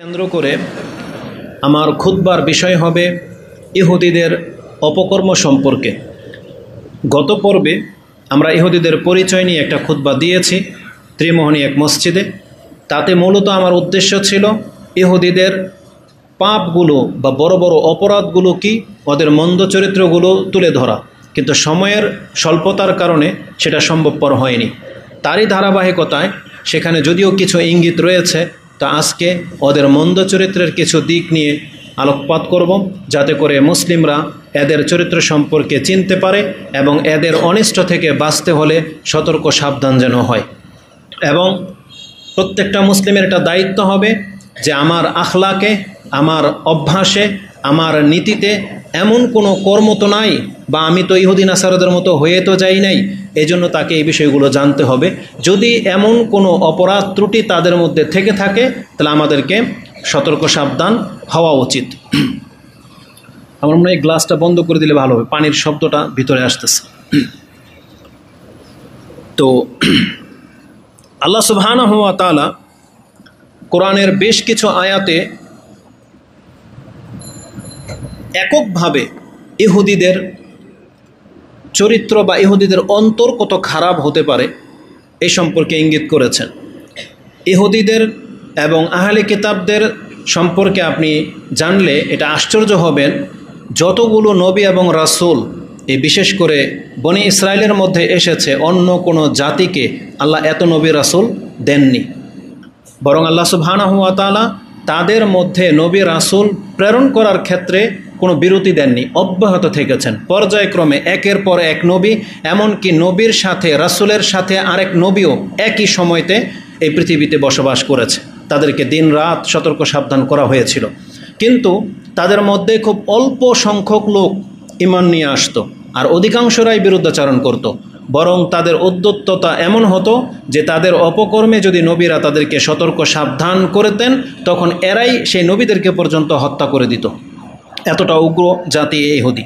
কেন্দ্র করে আমার খুতবার বিষয় হবে ইহুদিদের অপকর্ম সম্পর্কে। গত পর্বে আমরা ইহুদিদের পরিচয় নিয়ে একটা খুতবা দিয়েছি ত্রিমোহনী এক মসজিদে। তাতে মূলত আমার উদ্দেশ্য ছিল ইহুদিদের পাপগুলো বা বড় বড় অপরাধগুলো কি, ওদের মন্দ চরিত্রগুলো তুলে ধরা, কিন্তু সময়ের স্বল্পতার কারণে সেটা সম্ভবপর হয়নি। তারই ধারাবাহিকতায় সেখানে যদিও কিছু ইঙ্গিত রয়েছে, তা আজকে ওদের মন্দ চরিত্রের কিছু দিক নিয়ে আলোকপাত করব, যাতে করে মুসলিমরা এদের চরিত্র সম্পর্কে চিনতে পারে এবং এদের অনিষ্ট থেকে বাঁচতে হলে সতর্ক সাবধান যেন হয়। এবং প্রত্যেকটা মুসলিমের একটা দায়িত্ব হবে যে আমার আখলাকে, আমার অভ্যাসে, আমার নীতিতে এমন কোনো কর্ম তো নাই, বা আমি তো ইহুদি নাসারাদের মতো হয়ে তো যাই নাই, এজন্য তাকে এই বিষয়গুলো জানতে হবে। যদি এমন কোনো অপরাধ ত্রুটি তাদের মধ্যে থেকে থাকে, তাহলে আমাদেরকে সতর্ক সাবধান হওয়া উচিত। আমার মনে হয় এই গ্লাসটা বন্ধ করে দিলে ভালো হবে, পানির শব্দটা ভিতরে আসতেছে। তো আল্লাহ সুবহানাহু ওয়া তাআলা কোরআনের বেশ কিছু আয়াতে এককভাবে ইহুদিদের চরিত্র বা ইহুদিদের অন্তর কত খারাপ হতে পারে এই সম্পর্কে ইঙ্গিত করেছেন। ইহুদিদের এবং আহলে কিতাবদের সম্পর্কে আপনি জানলে এটা আশ্চর্য হবেন, যতগুলো নবী এবং রাসূল এই বিশেষ করে বনি ইসরায়েলের মধ্যে এসেছে, অন্য কোনো জাতিকে আল্লাহ এত নবী রাসূল দেননি। বরং আল্লাহ সুবহানাহু ওয়া তাআলা তাদের মধ্যে নবী রাসূল প্রেরণ করার ক্ষেত্রে কোনো বিরতি দেননি, অব্যাহত থেকেছেন পর্যায়ক্রমে একের পর এক নবী, এমনকি নবীর সাথে রাসূলের সাথে আরেক নবীও একই সময়তে এই পৃথিবীতে বসবাস করেছে। তাদেরকে দিন রাত সতর্ক সাবধান করা হয়েছিল, কিন্তু তাদের মধ্যে খুব অল্প সংখ্যক লোক ঈমান নিয়ে আসতো, আর অধিকাংশরাই বিরুদ্ধাচরণ করত। বরং তাদের উদ্যত্ততা এমন হতো যে তাদের অপকর্মে যদি নবীরা তাদেরকে সতর্ক সাবধান করতেন, তখন এরাই সেই নবীদেরকে পর্যন্ত হত্যা করে দিত। এতটা উগ্র জাতি ইহুদি।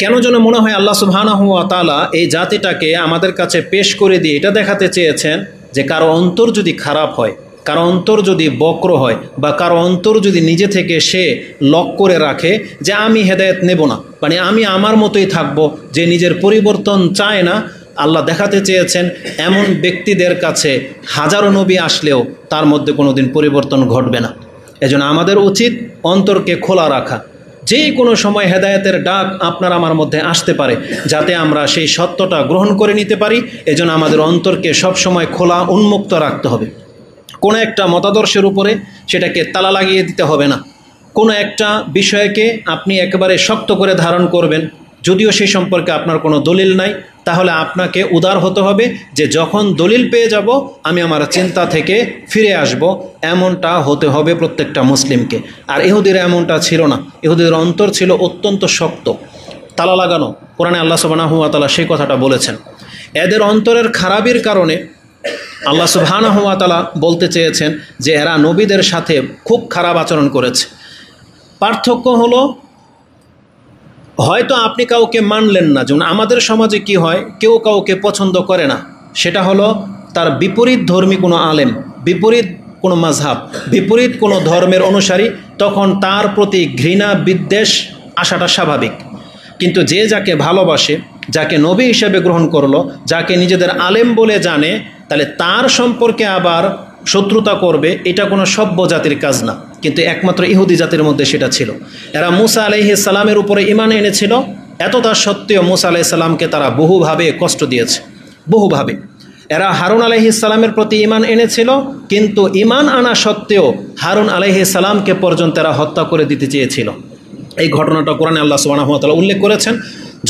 কেন যেন মনে হয় আল্লাহ সুবহানাহু ওয়া তাআলা এই জাতিটাকে আমাদের কাছে পেশ করে দিয়ে এটা দেখাতে চেয়েছেন যে কারো অন্তর যদি খারাপ হয়, কারো অন্তর যদি বক্র হয়, বা কারো অন্তর যদি নিজে থেকে সে লক করে রাখে যে আমি হেদায়েত নেব না, মানে আমি আমার মতোই থাকব, যে নিজের পরিবর্তন চায় না, আল্লাহ দেখাতে চেয়েছেন এমন ব্যক্তিদের কাছে হাজারো নবী আসলেও তার মধ্যে কোনো দিন পরিবর্তন ঘটবে না। এজন্য আমাদের উচিত অন্তরকে খোলা রাখা। যেই কোনো সময় হেদায়েতের ডাক আপনার আমার মধ্যে আসতে পারে, যাতে আমরা সেই সত্যটা গ্রহণ করে নিতে পারি। এজন্য আমাদের অন্তরকে সবসময় খোলা, উন্মুক্ত রাখতে হবে। কোনো একটা মতাদর্শের উপরে সেটাকে তালা লাগিয়ে দিতে হবে না। কোনো একটা বিষয়কে আপনি একেবারে শক্ত করে ধারণ করবেন, যদিও সেই সম্পর্কে আপনার কোনো দলিল নাই, তাহলে আপনাকে উদার হতে হবে যে যখন দলিল পেয়ে যাব আমি আমার চিন্তা থেকে ফিরে আসব, এমনটা হতে হবে প্রত্যেকটা মুসলিমকে। আর ইহুদিরা এমনটা ছিল না। ইহুদিদের অন্তর ছিল অত্যন্ত শক্ত, তালা লাগানো। কোরআনে আল্লাহ সুবহানাহু ওয়া তাআলা সেই কথাটা বলেছেন। এদের অন্তরের খারাপির কারণে আল্লাহ সুবহানাহু ওয়া তাআলা বলতে চেয়েছেন যে এরা নবীদের সাথে খুব খারাপ আচরণ করেছে। পার্থক্য হলো, হয়তো আপনি কাউকে মানলেন না, যেমন আমাদের সমাজে কি হয়, কেউ কাউকে পছন্দ করে না, সেটা হলো তার বিপরীত ধর্মী কোনো আলেম, বিপরীত কোনো মাযহাব, বিপরীত কোনো ধর্মের অনুসারী, তখন তার প্রতি ঘৃণা বিদ্বেষ আসাটা স্বাভাবিক। কিন্তু যে যাকে ভালোবাসে, যাকে নবী হিসেবে গ্রহণ করলো, যাকে নিজেদের আলেম বলে জানে, তাহলে তার সম্পর্কে আবার শত্রুতা করবে, এটা কোনো সভ্য জাতির কাজ না। কিন্তু একমাত্র ইহুদি জাতির মধ্যে সেটা ছিল। এরা মুসা আলাইহিস সালামের উপরে ঈমান এনেছিল, এতটা সত্ত্বেও মুসা আলাইহিস সালামকে তারা বহুভাবে কষ্ট দিয়েছে, বহুভাবে। এরা হারুন আলাইহিস সালামের প্রতি ঈমান এনেছিল, কিন্তু ঈমান আনা সত্ত্বেও হারুন আলাইহিস সালামকে পর্যন্ত এরা হত্যা করে দিতে চেয়েছিল। এই ঘটনাটা কোরআনে আল্লাহ সুবহানাহু ওয়া তাআলা উল্লেখ করেছেন।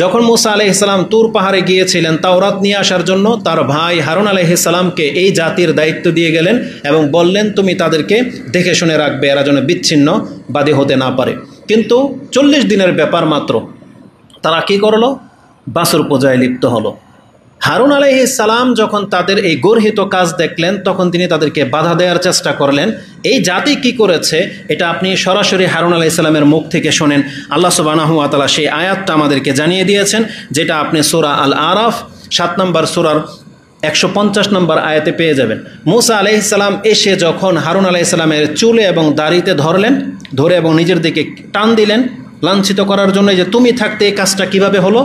যখন মুসা আলাইহিস সালাম তুর পাহাড়ে গিয়েছিলেন তাওরাত নিয়ে আসার জন্য, তার ভাই হারুন আলাইহিস সালামকে এই জাতির দায়িত্ব দিয়ে গেলেন এবং বললেন তুমি তাদেরকে দেখে শুনে রাখবে, এরা যেন বিচ্ছিন্নবাদী হতে না পারে। কিন্তু 40 দিনের ব্যাপার মাত্র, তারা কি করলো? বাছুর পূজায় লিপ্ত হলো। হারুন আলাইহিস সালাম যখন তাদের এই গর্হিত কাজ দেখলেন, তখন তিনি তাদেরকে বাধা দেওয়ার চেষ্টা করলেন। এই জাতি কি করেছে এটা আপনি সরাসরি হারুন আলাইহিস সালামের মুখ থেকে শোনেন। আল্লাহ সুবহানাহু ওয়া তাআলা সেই আয়াতটা আমাদেরকে জানিয়ে দিয়েছেন, যেটা আপনি সূরা আল আরাফ 7 নম্বর সূরার 150 নম্বর আয়াতে পেয়ে যাবেন। মুসা আলাইহিসসালাম এসে যখন হারুন আলাইহিসসালামের চুলে এবং দাড়িতে ধরে এবং নিজের দিকে টান দিলেন লাঞ্ছিত করার জন্য, যে তুমি থাকতে এই কাজটা কিভাবে হলো,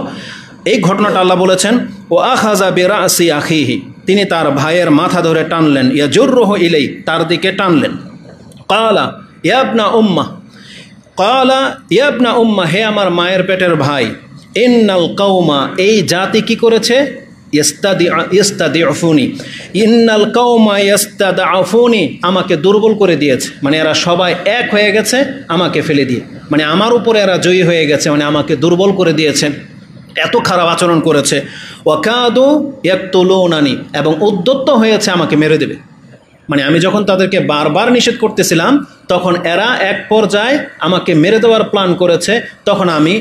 এই ঘটনাটা আল্লাহ বলেছেন ও আখাযা বিরাসি আখিহি, তিনি তার ভাইয়ের মাথা ধরে টানলেন, ইয়াজুররুহু ইলাই, তার দিকে টানলেন। ক্বালা ইয়া ইবনা উম্মা, ক্বালা ইয়া ইবনা উম্মা, হে আমার মায়ের পেটের ভাই, ইন্নাল কওমা, এই জাতি কি করেছে, ইস্তাদিউফুনি, ইন্নাল কওমা ইস্তাদআফুনি, আমাকে দুর্বল করে দিয়েছে, মানে এরা সবাই এক হয়ে গেছে আমাকে ফেলে দিয়ে, মানে আমার উপরে এরা জয়ী হয়ে গেছে, মানে আমাকে দুর্বল করে দিয়েছে, এত খারাপ আচরণ করেছে। ওয়াকাদু ইয়াকতুলুনানি, এবং উদ্যত হয়েছে আমাকে মেরে দেবে, মানে আমি যখন তাদেরকে বারবার নিষেধ করতেছিলাম তখন এরা এক পর্যায়ে আমাকে মেরে দেওয়ার প্ল্যান করেছে, তখন আমি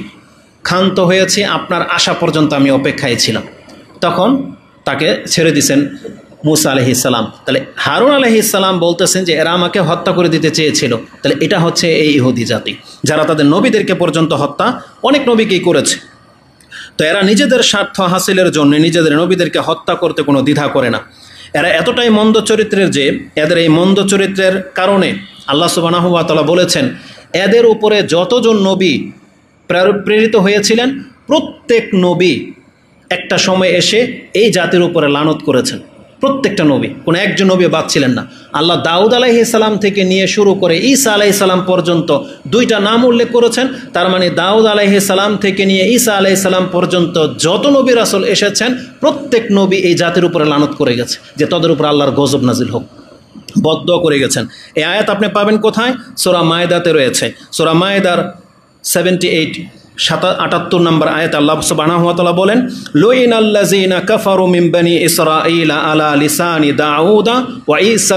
ক্ষান্ত হয়েছি, আপনার আসা পর্যন্ত আমি অপেক্ষায় ছিলাম, তখন তাকে ছেড়ে দিয়েছেন মুসা আলাইহিসসালাম। তাহলে হারুন আলাইহিসসালাম বলতেছেন যে এরা আমাকে হত্যা করে দিতে চেয়েছিল। তাহলে এটা হচ্ছে এই ইহুদি জাতি, যারা তাদের নবীদেরকে পর্যন্ত হত্যা অনেক নবীকেই করেছে। তো এরা নিজেদের স্বার্থ হাসিলের জন্য নিজেদের নবীদেরকে হত্যা করতে কোনো দ্বিধা করে না। এরা এতটাই মন্দ চরিত্রের যে এদের এই মন্দ চরিত্রের কারণে আল্লাহ সুবহানাহু ওয়া তাআলা বলেছেন, এদের উপরে যতজন নবী প্রেরিত হয়েছিলেন প্রত্যেক নবী একটা সময় এসে এই জাতির উপরে লানত করেছেন, প্রত্যেকটা নবী, কোনো একজন নবী বাদ ছিলেন না। আল্লাহ দাউদ আলাইহিসসালাম থেকে নিয়ে শুরু করে ঈসা আলাইহিসসালাম পর্যন্ত 2টা নাম উল্লেখ করেছেন। তার মানে দাউদ আলাইহিসসালাম থেকে নিয়ে ঈসা আলাইহিসসালাম পর্যন্ত যত নবী রাসূল এসেছেন প্রত্যেক নবী এই জাতির উপরে লানত করে গেছে যে তাদের উপর আল্লাহর গজব নাজিল হোক, বদদুয়া করে গেছেন। এই আয়াত আপনি পাবেন কোথায়? সূরা মায়েদাতে রয়েছে। সূরা মায়েদার 78 নম্বর আয়াত আল্লাহ সুবহানাহু ওয়া তাআলা বলেন, লুইনাল্লাযীনা কাফারু মিন বানি ইসরাঈলা আলা লিসানি দাউদা ওয়া ঈসা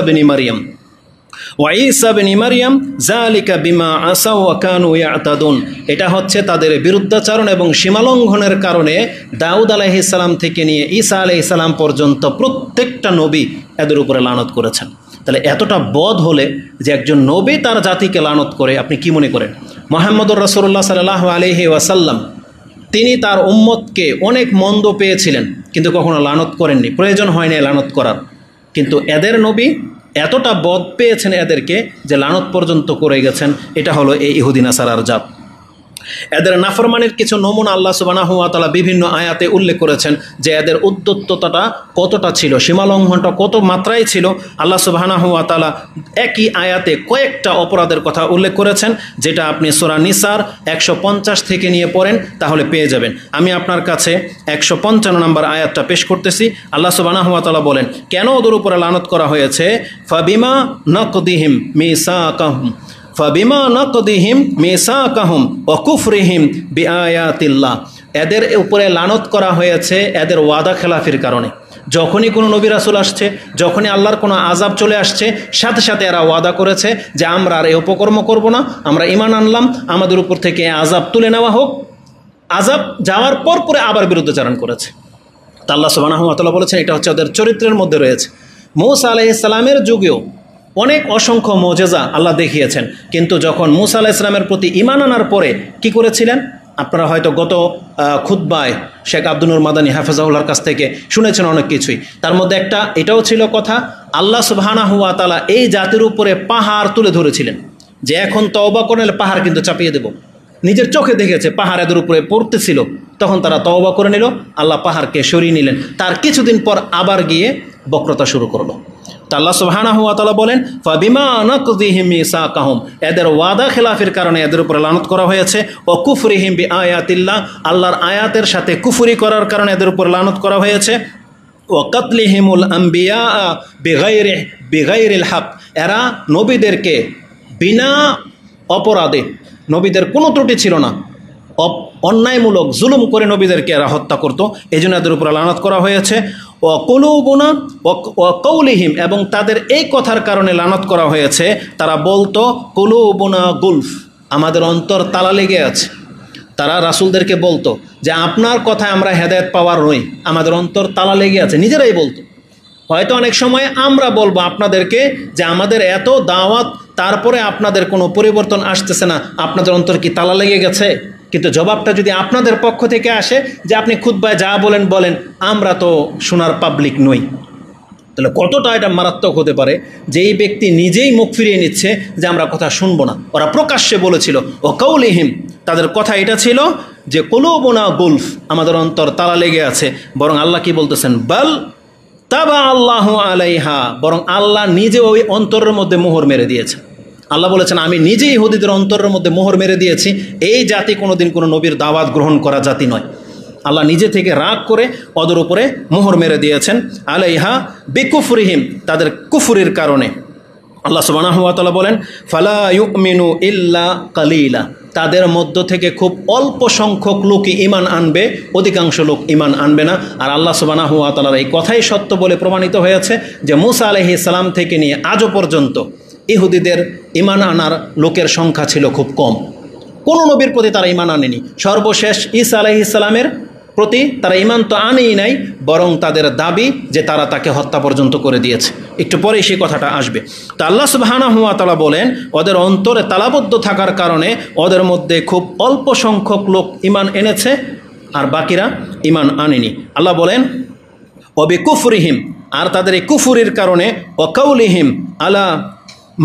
ইবনে মারইয়াম যালিকা বিমা আসাউ ওয়া কানু ইয়াতাদুন। এটা হচ্ছে তাদের বিরুদ্ধাচরণ এবং সীমালঙ্ঘনের কারণে দাউদ আলাইহিস সালাম থেকে নিয়ে ঈসা আলাইহিস সালাম পর্যন্ত প্রত্যেকটা নবী এদের উপরে লানত করেছেন। তাহলে এতটা বদ হলে যে একজন নবী তার জাতিকে লানত করে, আপনি কি মনে করেন? মুহাম্মদুর রাসূলুল্লাহ সাল্লাল্লাহু আলাইহি ওয়াসাল্লাম তিনি তার উম্মতকে অনেক মন্দ পেয়েছিলেন কিন্তু কখনো লানত করেননি, প্রয়োজন হয়নি লানত করার। কিন্তু এদের নবী এতটা বদ পেয়েছেন এদেরকে যে লানত পর্যন্ত করে গেছেন। এটা হলো এই ইহুদি নাসারার জাত। এদের নাফরমানির কিছু নমুনা আল্লাহ সুবহানাহু ওয়া তাআলা বিভিন্ন আয়াতে উল্লেখ করেছেন যে এদের উদ্যততাটা কতটা ছিল, সীমালঙ্ঘনটা কত মাত্রায় ছিল। আল্লাহ সুবহানাহু ওয়া তাআলা একই আয়াতে কয়েকটা অপরাধের কথা উল্লেখ করেছেন, যেটা আপনি সূরা নিসার 150 থেকে নিয়ে পড়েন তাহলে পেয়ে যাবেন। আমি আপনার কাছে 155 নম্বর আয়াতটা পেশ করতেছি। আল্লাহ সুবহানাহু ওয়া তাআলা বলেন, কেন ওদের উপরে লানত করা হয়েছে? ফাবিমা নাকদিহিম মিসাকাহুম ফাবিমা নাকদিহিম মিসাকাহুম ওয়া কুফরিহিম বিআয়াতিল্লাহ। এদের উপরে লানত করা হয়েছে এদের ওয়াদা খেলাফির কারণে। যখনই কোনো নবী রাসূল আসছে, যখনই আল্লাহর কোনো আযাব চলে আসছে, সাথে সাথে এরা ওয়াদা করেছে যে আমরা আর এই উপকর্ম করব না, আমরা ঈমান আনলাম, আমাদের উপর থেকে আযাব তুলে নেওয়া হোক। আযাব যাওয়ার পর পরে আবার বিরুদ্ধাচরণ করেছে। তা আল্লাহ সুবহানাহু ওয়া তাআলা বলেছেন এটা হচ্ছে ওদের চরিত্রের মধ্যে রয়েছে। মূসা আলাইহিস সালামের যুগেও অনেক অসংখ্য মুজিজা আল্লাহ দেখিয়েছেন, কিন্তু যখন মূসা আলাইহিস সালামের প্রতি ঈমান আনার পরে কি করেছিলেন? আপনারা হয়তো গত খুতবায় শেখ আব্দুল নূর মাদানী হাফেজাহুল্লাহর কাছ থেকে শুনেছেন অনেক কিছুই। তার মধ্যে একটা এটাও ছিল কথা, আল্লাহ সুবহানাহু ওয়া তাআলা এই জাতির উপরে পাহাড় তুলে ধরেছিলেন যে এখন তওবা করলে পাহাড় কিন্তু চাপিয়ে দেব। নিজের চোখে দেখেছে পাহাড় এদের উপরে পড়তেছিল, তখন তারা তওবা করে নিল, আল্লাহ পাহাড়কে সরিয়ে নিলেন। তার কিছুদিন পর আবার গিয়ে বক্রতা শুরু করলো। তা আল্লাহ সুবহানাহু ওয়া তাআলা বলেন, ফাবিমা নাকযিহিম মিসাকাহুম, এদের ওয়াদা খেলাফের কারণে এদের উপরে লানত করা হয়েছে। ও কুফরিহিম বিআয়াতিল্লাহ, আল্লাহর আয়াতের সাথে কুফরি করার কারণে এদের উপরে লানত করা হয়েছে। ও কাতলিহিমুল আম্বিয়া বিগাইরিল হক, এরা নবীদেরকে বিনা অপরাধে, নবীদের কোনো ত্রুটি ছিল না, অন্যায়মূলক জুলুম করে নবীদেরকে এরা হত্যা করত, এই জন্য এদের উপরে লানত করা হয়েছে। ও কুলুবুনা ও কৌলিহিম, এবং তাদের এই কথার কারণে লানত করা হয়েছে, তারা বলতো কুলুবুনা গুলফ, আমাদের অন্তর তালা লেগে আছে। তারা রাসূলদেরকে বলতো যে আপনার কথায় আমরা হেদায়েত পাওয়ার নই, আমাদের অন্তর তালা লেগে আছে, নিজেরাই বলতো। হয়তো অনেক সময় আমরা বলবো আপনাদেরকে যে আমাদের এত দাওয়াত, তারপরে আপনাদের কোনো পরিবর্তন আসতেছে না, আপনাদের অন্তর কি তালা লেগে গেছে? কিন্তু জবাবটা যদি আপনাদের পক্ষ থেকে আসে যে আপনি খুতবায় যা বলেন বলেন, আমরা তো শোনার পাবলিক নই, তাহলে কতটা এটা মারাত্মক হতে পারে যে এই ব্যক্তি নিজেই মুখ ফিরিয়ে নিচ্ছে যে আমরা কথা শুনবো না। ওরা প্রকাশ্যে বলেছিল ও কাউলিহিম, তাদের কথা এটা ছিল যে কুলুবুনা গুলফ, আমাদের অন্তর তালা লেগে আছে। বরং আল্লাহ কি বলতেছেন, বাল তাবা আল্লাহু আলাইহা, বরং আল্লাহ নিজে ওই অন্তরের মধ্যে মোহর মেরে দিয়েছেন। আল্লাহ বলেছেন আমি নিজেই ইহুদিদের অন্তরের মধ্যে মোহর মেরে দিয়েছি। এই জাতি কোনোদিন কোনো নবীর দাওয়াত গ্রহণ করা জাতি নয়। আল্লাহ নিজে থেকে রাগ করে ওদের উপরে মোহর মেরে দিয়েছেন। আলাইহা বিকুফরিহিম, তাদের কুফুরির কারণে। আল্লাহ সুবহানাহু ওয়া তাআলা বলেন ফালা ইউমিনু ইল্লা কালিলা, তাদের মধ্য থেকে খুব অল্প সংখ্যক লোকই ঈমান আনবে, অধিকাংশ লোক ঈমান আনবে না। আর আল্লাহ সুবহানাহু ওয়া তাআলার এই কথাই সত্য বলে প্রমাণিত হয়েছে যে মুসা আলাইহিস সালাম থেকে নিয়ে আজও পর্যন্ত ইহুদিদের ঈমান আনার লোকের সংখ্যা ছিল খুব কম। কোনো নবীর প্রতি তারা ঈমান আনেনি। সর্বশেষ ঈসা আলাইহিস সালামের প্রতি তারা ঈমান তো আনেই নাই, বরং তাদের দাবি যে তারা তাকে হত্যা পর্যন্ত করে দিয়েছে। একটু পরেই সেই কথাটা আসবে। তো আল্লাহ সুবহানাহু ওয়া তাআলা বলেন ওদের অন্তরে তালাবদ্ধ থাকার কারণে ওদের মধ্যে খুব অল্প সংখ্যক লোক ঈমান এনেছে আর বাকিরা ঈমান আনেনি। আল্লাহ বলেন ওয়াবিকুফরিহিম, আর তাদের এই কুফুরির কারণে ওয়াকাউলিহিম আলা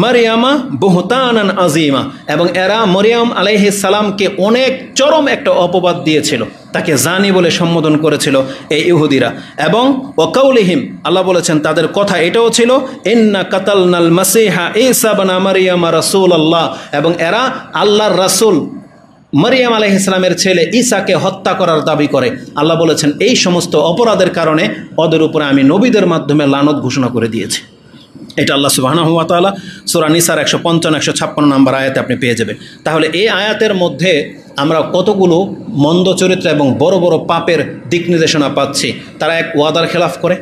মারিয়ামা বুহতানান আজিমা, এবং এরা মরিয়াম আলাইহিস সালামকে অনেক চরম একটা অপবাদ দিয়েছিল, তাকে জানি বলে সম্বোধন করেছিল এই ইহুদিরা। এবং ওয়াকাউলিহিম, আল্লাহ বলেছেন তাদের কথা এটাও ছিল ইন্না কাতালনাল মাসিহা ঈসা ইবনা মারইয়ামা রাসূলুল্লাহ, এবং এরা আল্লাহর রাসূল মরিয়াম আলাইহিস সালামের ছেলে ঈসাকে হত্যা করার দাবি করে। আল্লাহ বলেছেন এই সমস্ত অপরাধের কারণে ওদের উপরে আমি নবীদের মাধ্যমে লানত ঘোষণা করে দিয়েছি। এটা আল্লাহ সুবহানাহু ওয়া তাআলা সূরা নিসার 155-156 নম্বর আয়াতে আপনি পেয়ে যাবেন। তাহলে এই আয়াতের মধ্যে আমরা কতগুলো মন্দ চরিত্র এবং বড় বড় পাপের দিক নির্দেশনা পাচ্ছি। তারা এক ওয়াদার খেলাফ করে,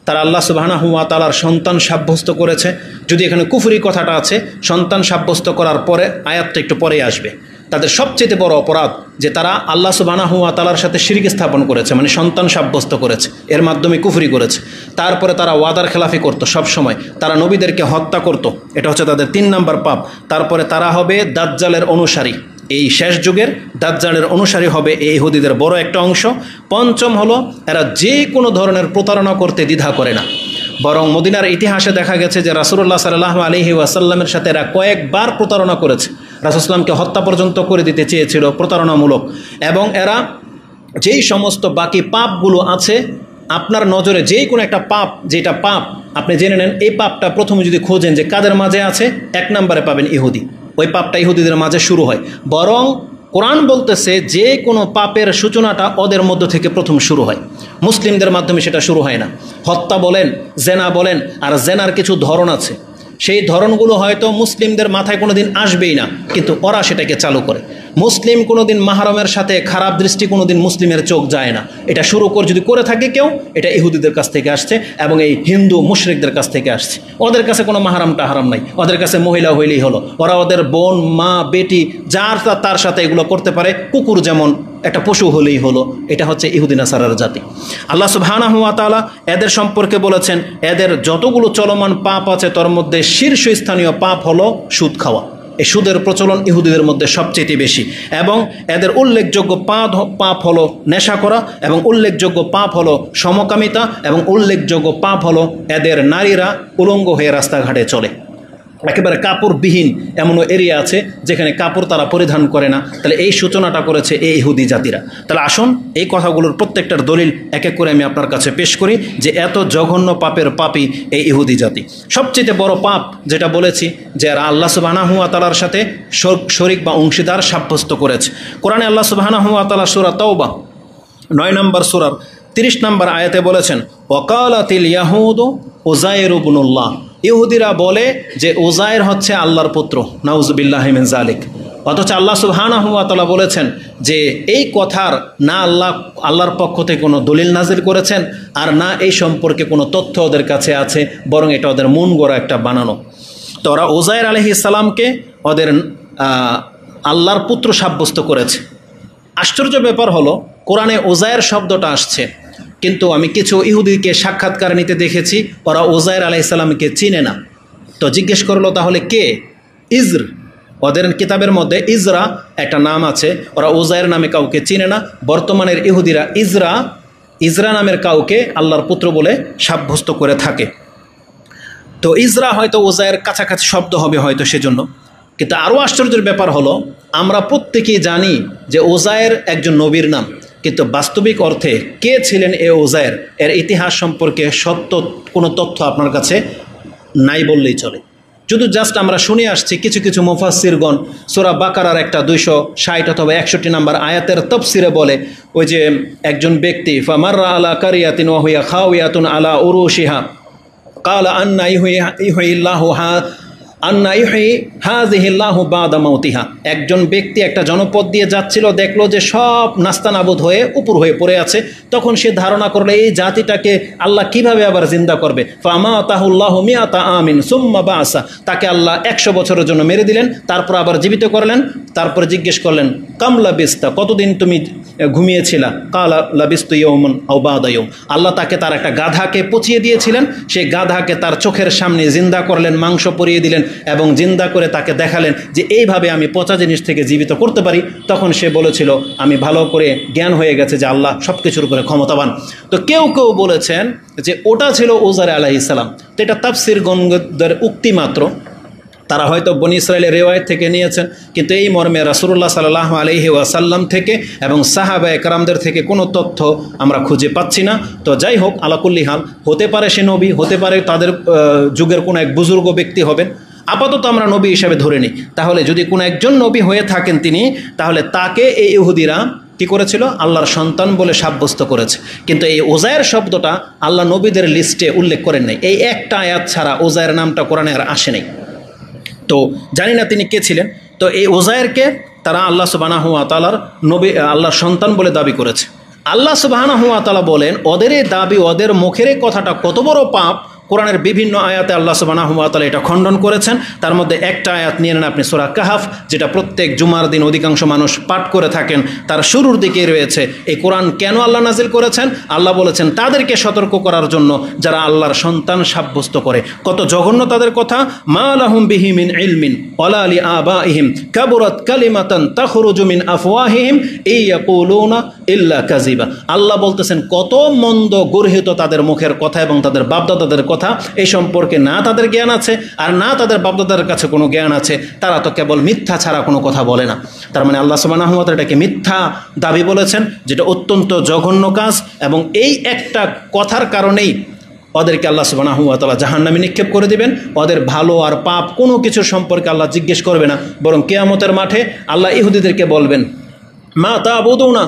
তারা আল্লাহ সুবহানাহু ওয়া তাআলার সন্তান সাব্যস্ত করেছে। যদি এখানে কুফরি কথাটা আছে, সন্তান সাব্যস্ত করার পরে আয়াতটা একটু পরেই আসবে। তাদের সবচেয়ে বড় অপরাধ যে তারা আল্লাহ সুবহানাহু ওয়া তাআলার সাথে শিরক স্থাপন করেছে, মানে সন্তান সাব্যস্ত করেছে, এর মাধ্যমে কুফরি করেছে। তারপরে তারা ওয়াদার খেলাফি করতো সবসময়, তারা নবীদেরকে হত্যা করত, এটা হচ্ছে তাদের 3 নম্বর পাপ। তারপরে তারা হবে দাজ্জালের অনুসারী, এই শেষ যুগের দাজ্জালের অনুসারী হবে এই ইহুদিদের বড় একটা অংশ। পঞ্চম হলো এরা যে কোনো ধরনের প্রতারণা করতে দ্বিধা করে না, বরং মদিনার ইতিহাসে দেখা গেছে যে রাসূলুল্লাহ সাল্লাল্লাহু আলাইহি ওয়াসাল্লামের সাথে এরা কয়েকবার প্রতারণা করেছে। রাসূল সাল্লামকে হত্যা পর্যন্ত করে দিতে চেয়েছিল প্রতারণামূলক। এবং এরা যেই সমস্ত বাকি পাপগুলো আছে, আপনার নজরে যেই কোনো একটা পাপ, যেটা পাপ আপনি জেনে নেন, এই পাপটা প্রথমে যদি খোঁজেন যে কাদের মাঝে আছে, 1 নম্বরে পাবেন ইহুদি। ওই পাপটা ইহুদিদের মাঝে শুরু হয়। বরং কোরআন বলতেছে যে কোনো পাপের সূচনাটা ওদের মধ্য থেকে প্রথম শুরু হয়, মুসলিমদের মাধ্যমে সেটা শুরু হয় না। হত্যা বলেন, জেনা বলেন, আর জেনার কিছু ধরন আছে, সেই ধরনগুলো হয়তো মুসলিমদের মাথায় কোনো দিন আসবেই না, কিন্তু ওরা সেটাকে চালু করে। মুসলিম কোনো দিন মাহরমের সাথে খারাপ দৃষ্টি কোনো দিন মুসলিমের চোখ যায় না, এটা শুরু যদি করে থাকে কেউ, এটা ইহুদিদের কাছ থেকে আসছে এবং এই হিন্দু মুশরিকদের কাছ থেকে আসছে। ওদের কাছে কোনো মাহরামটা হারাম নাই, ওদের কাছে মহিলা হইলেই হলো, ওরা ওদের বোন, মা, বেটি যার তার সাথে এগুলো করতে পারে। কুকুর যেমন একটা পশু হলেই হলো। এটা হচ্ছে ইহুদি নাসারার জাতি। আল্লাহ সুবহানাহু ওয়া তাআলা এদের সম্পর্কে বলেছেন এদের যতগুলো চলমান পাপ আছে তার মধ্যে শীর্ষস্থানীয় পাপ হলো সুদ খাওয়া। এই সুদের প্রচলন ইহুদিদের মধ্যে সবচেয়ে বেশি, এবং এদের উল্লেখযোগ্য পাপ হলো নেশা করা, এবং উল্লেখযোগ্য পাপ হলো সমকামিতা, এবং উল্লেখযোগ্য পাপ হলো এদের নারীরা উলঙ্গ হয়ে রাস্তাঘাটে চলে। একেবারে কাপড়বিহীন এমনও এরিয়া আছে যেখানে কাপড় তারা পরিধান করে না। তাহলে এই সূচনাটা করেছে এই ইহুদি জাতিরা। তাহলে আসুন এই কথাগুলোর প্রত্যেকটার দলিল এক এক করে আমি আপনার কাছে পেশ করি যে এত জঘন্য পাপের পাপী এই ইহুদি জাতি। সবচেয়ে বড় পাপ যেটা বলেছি যে এরা আল্লাহ সুবহানাহু ওয়া তাআলার সাথে শরীক বা অংশীদার সাব্যস্ত করেছে। কোরআনে আল্লাহ সুবহানাহু ওয়া তাআলা সূরা তাওবা 9 নম্বর সূরার 30 নম্বর আয়াতে বলেছেন ওয়াকালাতিল ইয়াহুদু উযাইর ইবনুল্লাহ, ইহুদিরা বলে যে উযাইর হচ্ছে আল্লাহর পুত্র, নাউযুবিল্লাহি মিন যালিক। অথচ আল্লাহ সুবহানাহু ওয়া তাআলা বলেছেন যে এই কথার না আল্লাহর পক্ষ থেকে কোনো দলিল নাজিল করেছেন, আর না এই সম্পর্কে কোনো তথ্য ওদের কাছে আছে, বরং এটা ওদের মন গড়া একটা বানানো। তো ওরা উযাইর আলাইহিস সালামকে ওদের আল্লাহর পুত্র সাব্যস্ত করেছে। আশ্চর্য ব্যাপার হলো কোরআনে উযাইর শব্দটা আসছে, কিন্তু আমি কিছু ইহুদিকে সাক্ষাৎকার নিতে দেখেছি ওরা উযাইর আলাইহিস সালামকে চিনে না। তো জিজ্ঞেস করলো তাহলে কে? ইজর, ওদের কিতাবের মধ্যে ইজরা একটা নাম আছে, ওরা উজায়ের নামে কাউকে চিনে না। বর্তমানের ইহুদিরা ইজরা নামের কাউকে আল্লাহর পুত্র বলে সাব্যস্ত করে থাকে। তো ইজরা হয়তো উজায়ের কাছাকাছি শব্দ হবে হয়তো সেজন্য। কিন্তু আরও আশ্চর্যের ব্যাপার হলো, আমরা প্রত্যেকেই জানি যে উজায়ের একজন নবীর নাম, কিন্তু বাস্তবিক অর্থে কে ছিলেন এ উজায়ের, এর ইতিহাস সম্পর্কে সত্য কোনো তথ্য আপনার কাছে নাই বললেই চলে। শুধু জাস্ট আমরা শুনে আসছি কিছু কিছু মুফাসসিরগণ সূরা বাকারার একটা 260 অথবা 61 নম্বর আয়াতের তাফসিরে বলে, ওই যে একজন ব্যক্তি ফামাররা আলা কারিয়াতিন ওয়া হিয়া খাওয়াতুন আলা উরুশিহা ক্বালা আন্না ইউহয়িল্লাহু হাযিহিল্লাহু বাদা মাউতিহা। একজন ব্যক্তি একটা জনপদ দিয়ে যাচ্ছিল, দেখলো যে সব নাস্তানাবুদ হয়ে উপর হয়ে পড়ে আছে। তখন সে ধারণা করলো এই জাতিটাকে আল্লাহ কিভাবে আবার জিন্দা করবে। ফামাতাহুল্লাহু মিআতা আমিন সুম্মা বাসা, তাকে আল্লাহ 100 বছরের জন্য মেরে দিলেন, তারপর আবার জীবিত করলেন। তারপর জিজ্ঞেস করলেন কাম লাবিস্তা, কতদিন তুমি ঘুমিয়েছিলা? কালা লাবিস্তু ইয়াওমান আও বাদা ইয়াওম। আল্লাহ তাকে তার একটা গাধাকে পচিয়ে দিয়েছিলেন, সেই গাধাকে তার চোখের সামনে জিন্দা করলেন, মাংস পরিয়ে দিলেন এবং জিন্দা করে তাকে দেখালেন যে এইভাবে আমি পচা জিনিস থেকে জীবিত করতে পারি। তখন সে বলেছিল আমি ভালো করে জ্ঞান হয়ে গেছে যে আল্লাহ সব কিছুর উপরে ক্ষমতাবান। তো কেউ কেউ বলেছেন যে ওটা ছিল উজার আলাইহিস সালাম। তো এটা তাফসীরগণদের উক্তি মাত্র, তারা হয়তো বনী ইসরায়েলের রেওয়ায়েত থেকে নিয়েছেন, কিন্তু এই মর্মে রাসূলুল্লাহ সাল্লাল্লাহু আলাইহি ওয়াসাল্লাম থেকে এবং সাহাবায়ে কেরামদের থেকে কোনো তথ্য আমরা খুঁজে পাচ্ছি না। তো যাই হোক, আলাকুল্লি হাল, হতে পারে সে নবী, হতে পারে তাদের যুগের কোনো এক বুজুর্গ ব্যক্তি হবেন। আপাতত আমরা নবী হিসাবে ধরে নিই। তাহলে যদি কোনো একজন নবী হয়ে থাকেন তিনি, তাহলে তাকে এই ইহুদিরা কি করেছিল? আল্লাহর সন্তান বলে সাব্যস্ত করেছে। কিন্তু এই ওজায়ের শব্দটা আল্লাহ নবীদের লিস্টে উল্লেখ করেন নাই। এই একটা আয়াত ছাড়া ওজায়ের নামটা কোরআনে আর আসে নাই। তো জানি না তিনি কে ছিলেন। তো এই ওজায়েরকে তারা আল্লাহ সুবহানাহু ওয়া তাআলার নবী, আল্লাহর সন্তান বলে দাবি করেছে। আল্লাহ সুবহানাহু ওয়া তাআলা বলেন ওদের এই দাবি, ওদের মুখের এই কথাটা কত বড় পাপ, কোরআনের বিভিন্ন আয়াতে আল্লাহ সুবহানাহু ওয়া তাআলা এটা খণ্ডন করেছেন। তার মধ্যে একটা আয়াত নিয়ে নেন আপনি, সূরা কাহাফ, যেটা প্রত্যেক জুমার দিন অধিকাংশ মানুষ পাঠ করে থাকেন। তার শুরুর দিকে রয়েছে এই কোরআন কেন আল্লাহ নাজিল করেছেন। আল্লাহ বলেছেন তাদেরকে সতর্ক করার জন্য যারা আল্লাহর সন্তান সাব্যস্ত করে। কত জঘন্য তাদের কথা। মা লাহুম বিহি মিন ইলমিন ওয়ালা লি আবাইহিম কাবুরাত কালিমাতান তাখরুজু মিন আফওয়াহিহিম ইয়াকুলুনা ইল্লা কাযিবা। আল্লাহ বলতেছেন কত মন্দ গর্হিত তাদের মুখের কথা এবং তাদের বাপদাদাদের কথা, এই সম্পর্কে না তাদের জ্ঞান আছে আর না তাদের বাপদাদার কাছে কোনো জ্ঞান আছে। তারা তো কেবল মিথ্যা ছাড়া কোনো কথা বলে না। তার মানে আল্লাহ সুবহানাহু ওয়া তাআলা এটাকে মিথ্যা দাবি বলেছেন, যেটা অত্যন্ত জঘন্য কাজ। এবং এই একটা কথার কারণেই ওদেরকে আল্লাহ সুবহানাহু ওয়া তাআলা জাহান্নামে নিক্ষেপ করে দিবেন। ওদের ভালো আর পাপ কোনো কিছু সম্পর্কে আল্লাহ জিজ্ঞেস করবে না, বরং কিয়ামতের মাঠে আল্লাহ ইহুদিদেরকে বলবেন মা তা'বুদুনা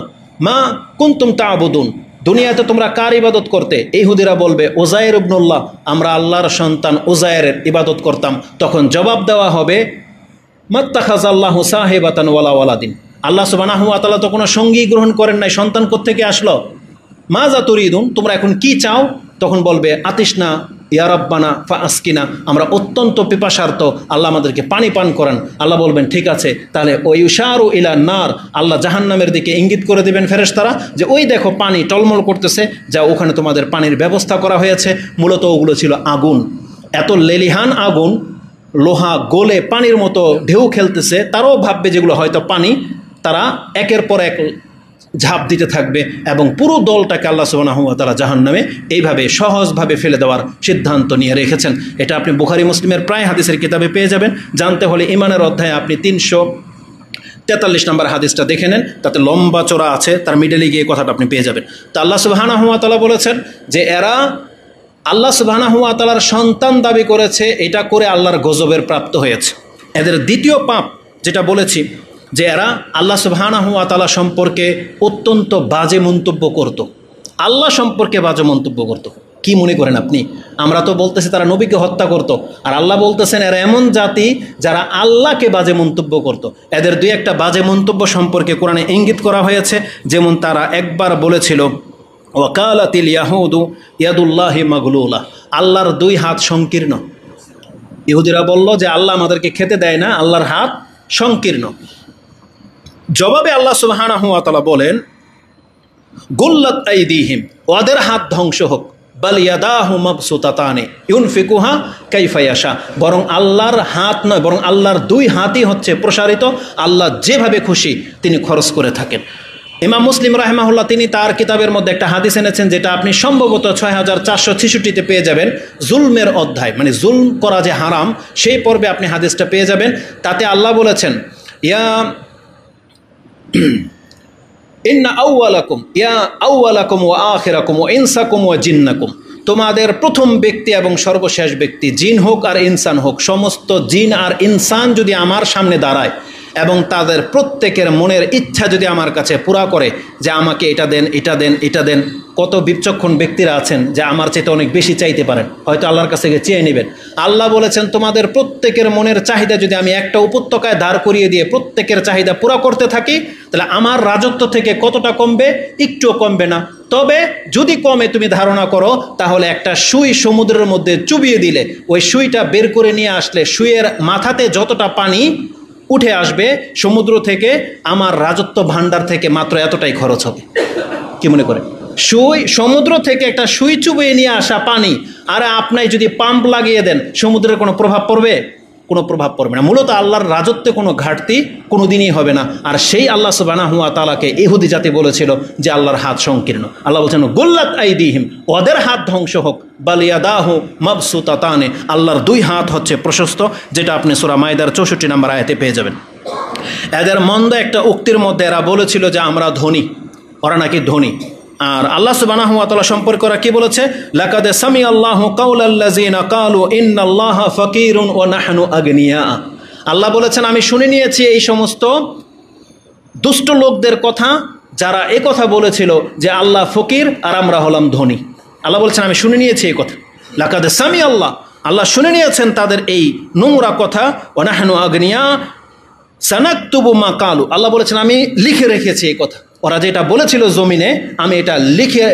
মা কুনতুম তা'বুদুন, দুনিয়াতে তোমরা কার ইবাদত করতে? ইহুদিরা বলবে উজায়ের ইবনুল্লাহ, আমরা আল্লাহর সন্তান উজায়েরের ইবাদত করতাম। তখন জবাব দেওয়া হবে মাত্তাখাযাল্লাহু সাহিবাতান ওয়ালা ওয়ালাদিন, আল্লাহ সুবহানাহু ওয়া তাআলা তো কোনো সঙ্গী গ্রহণ করেন নাই, সন্তান কোত্থেকে আসলো? মাজা তুরিদুন, তোমরা এখন কি চাও? তখন বলবে আতিশনা ইয়া রাব্বানা ফাআসকিনা, আমরা অত্যন্ত পিপাসার্ত, আল্লাহ আমাদেরকে পানি পান করেন। আল্লাহ বলবেন ঠিক আছে, তাহলে ওই ইউশারু ইলা নার, আল্লাহ জাহান্নামের দিকে ইঙ্গিত করে দিবেন ফেরেশতারা যে ওই দেখো পানি টলমল করতেছে, যা ওখানে তোমাদের পানির ব্যবস্থা করা হয়েছে। মূলত ওগুলো ছিল আগুন, এত লেলিহান আগুন, লোহা গলে পানির মতো ঢেউ খেলতেছে, তারাও ভাববে যেগুলো হয়তো পানি। তারা একের পর এক ঝাঁপ দিতে থাকবে এবং পুরো দলটাকে আল্লাহ সুবহানাহু ওয়া তাআলা জাহান্নামে এইভাবে সহজভাবে ফেলে দেওয়ার সিদ্ধান্ত নিয়ে রেখেছেন। এটা আপনি বুখারী মুসলিমের প্রায় হাদিসের কিতাবে পেয়ে যাবেন। জানতে হলে ঈমানের অধ্যায়ে আপনি 343 নম্বর হাদিসটা দেখে নেন, তাতে লম্বা চড়া আছে, তার মিডলে গিয়ে কথাটা আপনি পেয়ে যাবেন। তো আল্লাহ সুবহানাহু ওয়া তাআলা বলেছেন যে এরা আল্লাহ সুবহানাহু ওয়া তাআলার সন্তান দাবি করেছে, এটা করে আল্লাহর গজবের প্রাপ্ত হয়েছে। এদের দ্বিতীয় পাপ যেটা বলেছি, যে এরা আল্লাহ সুবহানাহু ওয়া তাআলা সম্পর্কে অত্যন্ত বাজে মন্তব্য করত, আল্লাহ সম্পর্কে বাজে মন্তব্য করত। কি মনে করেন আপনি? আমরা তো বলতেছি তারা নবীকে হত্যা করত, আর আল্লাহ বলতেছেন এরা এমন জাতি যারা আল্লাহকে বাজে মন্তব্য করত। এদের দুই একটা বাজে মন্তব্য সম্পর্কে কোরআনে ইঙ্গিত করা হয়েছে। যেমন তারা একবার বলেছিল ওয়াকালাতিল ইয়াহুদু ইয়াদুল্লাহি মাগলুলা, আল্লাহর দুই হাত সংকীর্ণ। ইহুদিরা বলল যে আল্লাহ আমাদেরকে খেতে দেয় না, আল্লাহর হাত সংকীর্ণ। জবাবে আল্লাহ সুবহানাহু ওয়া তাআলা বলেন গুল্লাত আইদিহিম, ওদের হাত ধ্বংস হোক, বাল ইয়াদাহু মাবসুতাতানি ইউনফিকুহা কাইফা ইয়াশা, বরং আল্লাহর হাত নয়, বরং আল্লাহর দুই হাতই হচ্ছে প্রসারিত, আল্লাহ যেভাবে খুশি তিনি খরচ করে থাকেন। ইমাম মুসলিম রাহিমাহুল্লাহ তিনি তার কিতাবের মধ্যে একটা হাদিস এনেছেন, যেটা আপনি সম্ভবত 6466-তে পেয়ে যাবেন, জুলমের অধ্যায়, মানে জুলম করা যে হারাম সেই পর্বে আপনি হাদিসটা পেয়ে যাবেন। তাতে আল্লাহ বলেছেন, ইন্না আউওয়ালাকুম ওয়া আখিরাকুম ওয়া ইনসাকুম ওয়া জিন্নাকুম, তোমাদের প্রথম ব্যক্তি এবং সর্বশেষ ব্যক্তি, জিন হোক আর ইনসান হোক, সমস্ত জিন আর ইনসান যদি আমার সামনে দাঁড়ায় এবং তাদের প্রত্যেকের মনের ইচ্ছা যদি আমার কাছে পুরা করে যে আমাকে এটা দেন, এটা দেন, এটা দেন, কত বিচক্ষণ ব্যক্তিরা আছেন যে আমার চাইতে অনেক বেশি চাইতে পারেন, হয়তো আল্লাহর কাছে গিয়ে চেয়ে নেবেন। আল্লাহ বলেছেন তোমাদের প্রত্যেকের মনের চাহিদা যদি আমি একটা উপত্যকায় দাঁড় করিয়ে দিয়ে প্রত্যেকের চাহিদা পুরা করতে থাকি, তাহলে আমার রাজত্ব থেকে কতটা কমবে? একটুও কমবে না। তবে যদি কমে তুমি ধারণা করো, তাহলে একটা সুই সমুদ্রের মধ্যে চুবিয়ে দিলে ওই সুইটা বের করে নিয়ে আসলে সুইয়ের মাথাতে যতটা পানি উঠে আসবে সমুদ্র থেকে, আমার রাজত্ব ভাণ্ডার থেকে মাত্র এতটাই খরচ হবে। কি মনে করে? সুই, সমুদ্র থেকে একটা সুই চুবিয়ে নিয়ে আসা পানি, আর আপনি যদি পাম্প লাগিয়ে দেন, সমুদ্রের কোনো প্রভাব পড়বে? কোনো প্রভাব পড়বে না। মূলত আল্লাহর রাজত্বে কোনো ঘাটতি কোনো দিনই হবে না। আর সেই আল্লাহ সুবহানাহু ওয়া তাআলাকে ইহুদি জাতি বলেছিল যে আল্লাহর হাত সংকীর্ণ। আল্লাহ বলছেন গুল্লাত আইদিহিম, ওদের হাত ধ্বংস হোক, বাল ইয়াদাহু মাবসুতাতানে, আল্লাহর দুই হাত হচ্ছে প্রশস্ত, যেটা আপনি সূরা মাইদার 64 নম্বর আয়াতে পেয়ে যাবেন। এদের মন্দ একটা উক্তির মধ্যে এরা বলেছিল যে আমরা ধনী, ওরা নাকি ধনী। আর আল্লাহ সুবহানাহু ওয়া তাআলা সম্পর্কে ওরা কি বলেছে? লাকাদ সামিআল্লাহু কাওলাল্লাযিনা ক্বালু ইন্নাল্লাহা ফাকীরুন ওয়া নাহনু আগনিয়া। আল্লাহ বলেছেন আমি শুনে নিয়েছি এই সমস্ত দুষ্ট লোকদের কথা, যারা এই কথা বলেছিল যে আল্লাহ ফকির আর আমরা হলাম ধনী। আল্লাহ বলেছেন আমি শুনে নিয়েছি এই কথা। লাকাদ সামিআল্লাহ, আল্লাহ শুনে নিয়েছেন তাদের এই নোংরা কথা। ওয়া নাহনু আগনিয়া সানাকতুবু মা ক্বালু, আল্লাহ বলেছেন আমি লিখে রেখেছি এই কথা। ওরা যেটা বলেছিল জমিনে, আমি এটা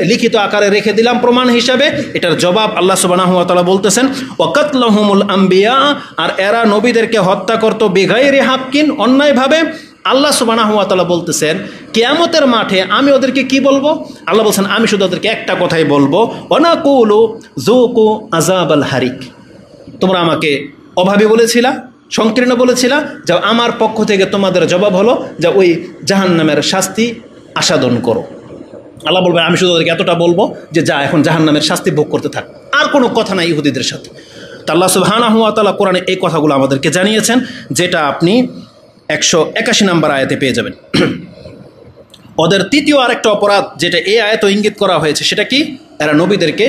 লিখিত আকারে রেখে দিলাম প্রমাণ হিসাবে। এটার জবাব আল্লাহ সুবহানাহু ওয়া তাআলা বলতেছেন ওয়া কাতলাহুমুল আম্বিয়া, আর এরা নবীদেরকে হত্যা করত বিগাইরি হাক্কিন, অন্যায়ভাবে। আল্লাহ সুবহানাহু ওয়া তাআলা বলতেছেন কিয়ামতের মাঠে আমি ওদেরকে কি বলবো? আল্লাহ বলছেন আমি শুধু ওদেরকে একটা কথাই বলবো, ওয়ানাকুলু যুকু আযাবাল হারিক, তোমরা আমাকে অভাবী বলেছিলা, সংকীর্ণ বলেছিলা, যা আমার পক্ষ থেকে তোমাদের জবাব হলো যে ওই জাহান্নামের শাস্তি আস্বাদন করো। আল্লাহ বলবেন আমি শুধু ওদেরকে এতটা বলবো যে যা এখন জাহান্নামের শাস্তি ভোগ করতে থাক, আর কোনো কথা নাই ইহুদিদের সাথে। তা আল্লাহ সুবহানাহু ওয়া তাআলা কোরআনে এই কথাগুলো আমাদেরকে জানিয়েছেন, যেটা আপনি 181 নম্বর আয়াতে পেয়ে যাবেন। ওদের তৃতীয় আরেকটা অপরাধ যেটা এই আয়াতে ইঙ্গিত করা হয়েছে, সেটা কি? এরা নবীদেরকে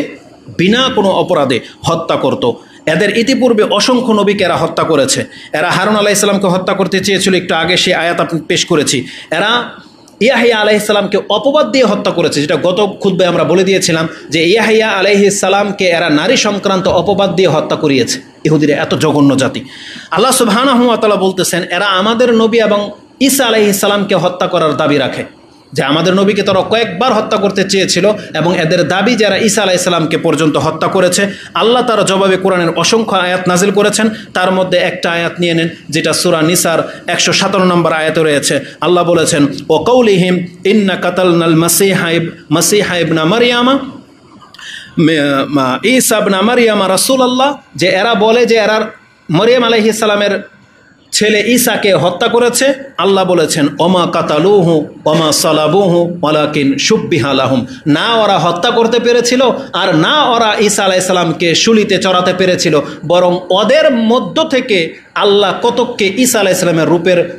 বিনা কোনো অপরাধে হত্যা করত। এদের ইতিপূর্বে অসংখ্য নবীকে এরা হত্যা করেছে। এরা হারুন আলাইহিস সালামকে হত্যা করতে চেয়েছিল, একটু আগে সেই আয়াত আপনি পেশ করেছি। এরা ইয়াহিয়া আলাইহিস সালামকে অপবাদ দিয়ে হত্যা করেছে, যেটা গত খুতবায় আমরা বলে দিয়েছিলাম যে ইয়াহিয়া আলাইহিস সালামকে এরা নারী সংক্রান্ত অপবাদ দিয়ে হত্যা করিয়েছে। ইহুদিরা এত জঘন্য জাতি। আল্লাহ সুবহানাহু ওয়া তাআলা বলতেছেন এরা আমাদের নবী এবং ঈসা আলাইহিস সালামকে হত্যা করার দাবি রাখে, যে আমাদের নবীকে তারা কয়েকবার হত্যা করতে চেয়েছিল এবং এদের দাবি যারা ঈসা আলাইহিস সালামকে পর্যন্ত হত্যা করেছে। আল্লাহ তার জবাবে কোরআনের অসংখ্য আয়াত নাজিল করেছেন। তার মধ্যে একটা আয়াত নিয়ে নেন, যেটা সূরা নিসার 157 নম্বর আয়াতে রয়েছে। আল্লাহ বলেছেন ও কৌলিহিম ইন্না কাতালনাল মাসিহা ইবনা মারইয়ামা ঈসা ইবনা মারইয়ামা রাসূলুল্লাহ, যে এরা বলে যে এরা মরিয়ম আলাইহিস সালামের ছেলে ঈসাকে হত্যা করেছে। আল্লাহ বলেছেন ওমা কাতালুহু ওমা সালাবুহু ওয়ালাকিন শুব্বিহা লাহুম, না ওরা হত্যা করতে পেরেছিল আর না ওরা ঈসা আলাইহিস সালামকে শুলিতে চড়াতে পেরেছিল, বরং ওদের মধ্য থেকে আল্লাহ কতককে ঈসা আলাইহিস সালামের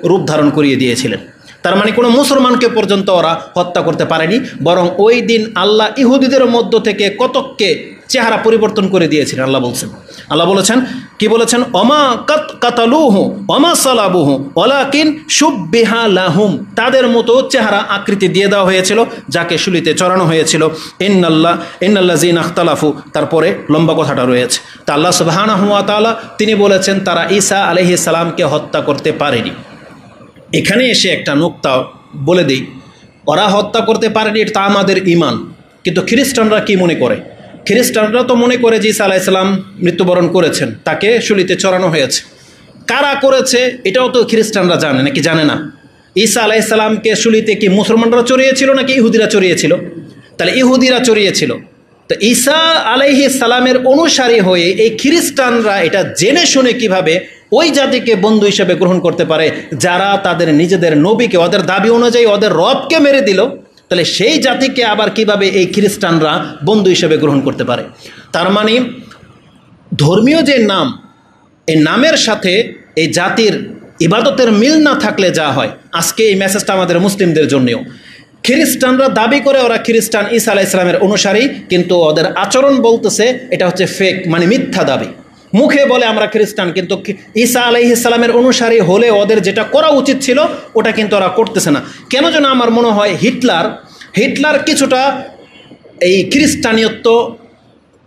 রূপ ধারণ করিয়ে দিয়েছিলেন। তার মানে কোনো মুসলমানকে পর্যন্ত ওরা হত্যা করতে পারেনি, বরং ওই দিন আল্লাহ ইহুদিদের মধ্য থেকে কতককে চেহারা পরিবর্তন করে দিয়েছিলেন। আল্লাহ বলেছেন কি বলেছেন? ওমা কাতালুহু ওমা সালাবুহু ওয়ালাকিন শুব্বিহা লাহুম, তাদের মতো চেহারা আকৃতি দিয়ে দেওয়া হয়েছিল যাকে শুলিতে চড়ানো হয়েছিল। ইন্নাল্লাযিনা ইখতালাফু, তারপরে লম্বা কথাটা রয়েছে। তা আল্লাহ সুবহানাহু ওয়া তাআলা তিনি বলেছেন তারা ঈসা আলাইহিস সালামকে হত্যা করতে পারেনি। এখানে এসে একটা নুকতা বলে দিই, ওরা হত্যা করতে পারেনি তা আমাদের ঈমান, কিন্তু খ্রিস্টানরা কি মনে করে? খ্রিস্টানরা তো মনে করে যে ঈসা আলাইহিস সালাম মৃত্যুবরণ করেছেন, তাকে শুলিতে চড়ানো হয়েছে। কারা করেছে এটাও তো খ্রিস্টানরা জানে নাকি জানে না? ঈসা আলাইহিস সালামকে শুলিতে কি মুসলমানরা চড়িয়েছিল নাকি ইহুদিরা চড়িয়েছিল? তাহলে ইহুদিরা চড়িয়েছিল। তো ঈসা আলাইহিস সালামের অনুসারী হয়ে এই খ্রিস্টানরা এটা জেনে শুনে কিভাবে ওই জাতিকে বন্ধু হিসেবে গ্রহণ করতে পারে যারা তাদের নিজেদের নবীকে ওদের দাবি অনুযায়ী ওদের রবকে মেরে দিল, তাহলে সেই জাতিকে আবার কিভাবে এই খ্রিস্টানরা বন্ধু হিসেবে গ্রহণ করতে পারে? তার মানে ধর্মীয় যে নাম, এই নামের সাথে এই জাতির ইবাদতের মিল না থাকলে যা হয়, আজকে এই মেসেজটা আমাদের মুসলিমদের জন্যও। খ্রিস্টানরা দাবি করে ওরা খ্রিস্টান, ঈসা আলাইহিস সালামের অনুসারী, কিন্তু ওদের আচরণ বলতেছে এটা হচ্ছে ফেক, মানে মিথ্যা দাবি। মুখে বলে আমরা খ্রিস্টান, কিন্তু ঈসা আলাইহিস সালামের অনুসারী হলে ওদের যেটা করা উচিত ছিল ওটা কিন্তু ওরা করতেছে না। কেন যেন আমার মনে হয় হিটলার কিছুটা এই খ্রিস্টানিয়ত্ব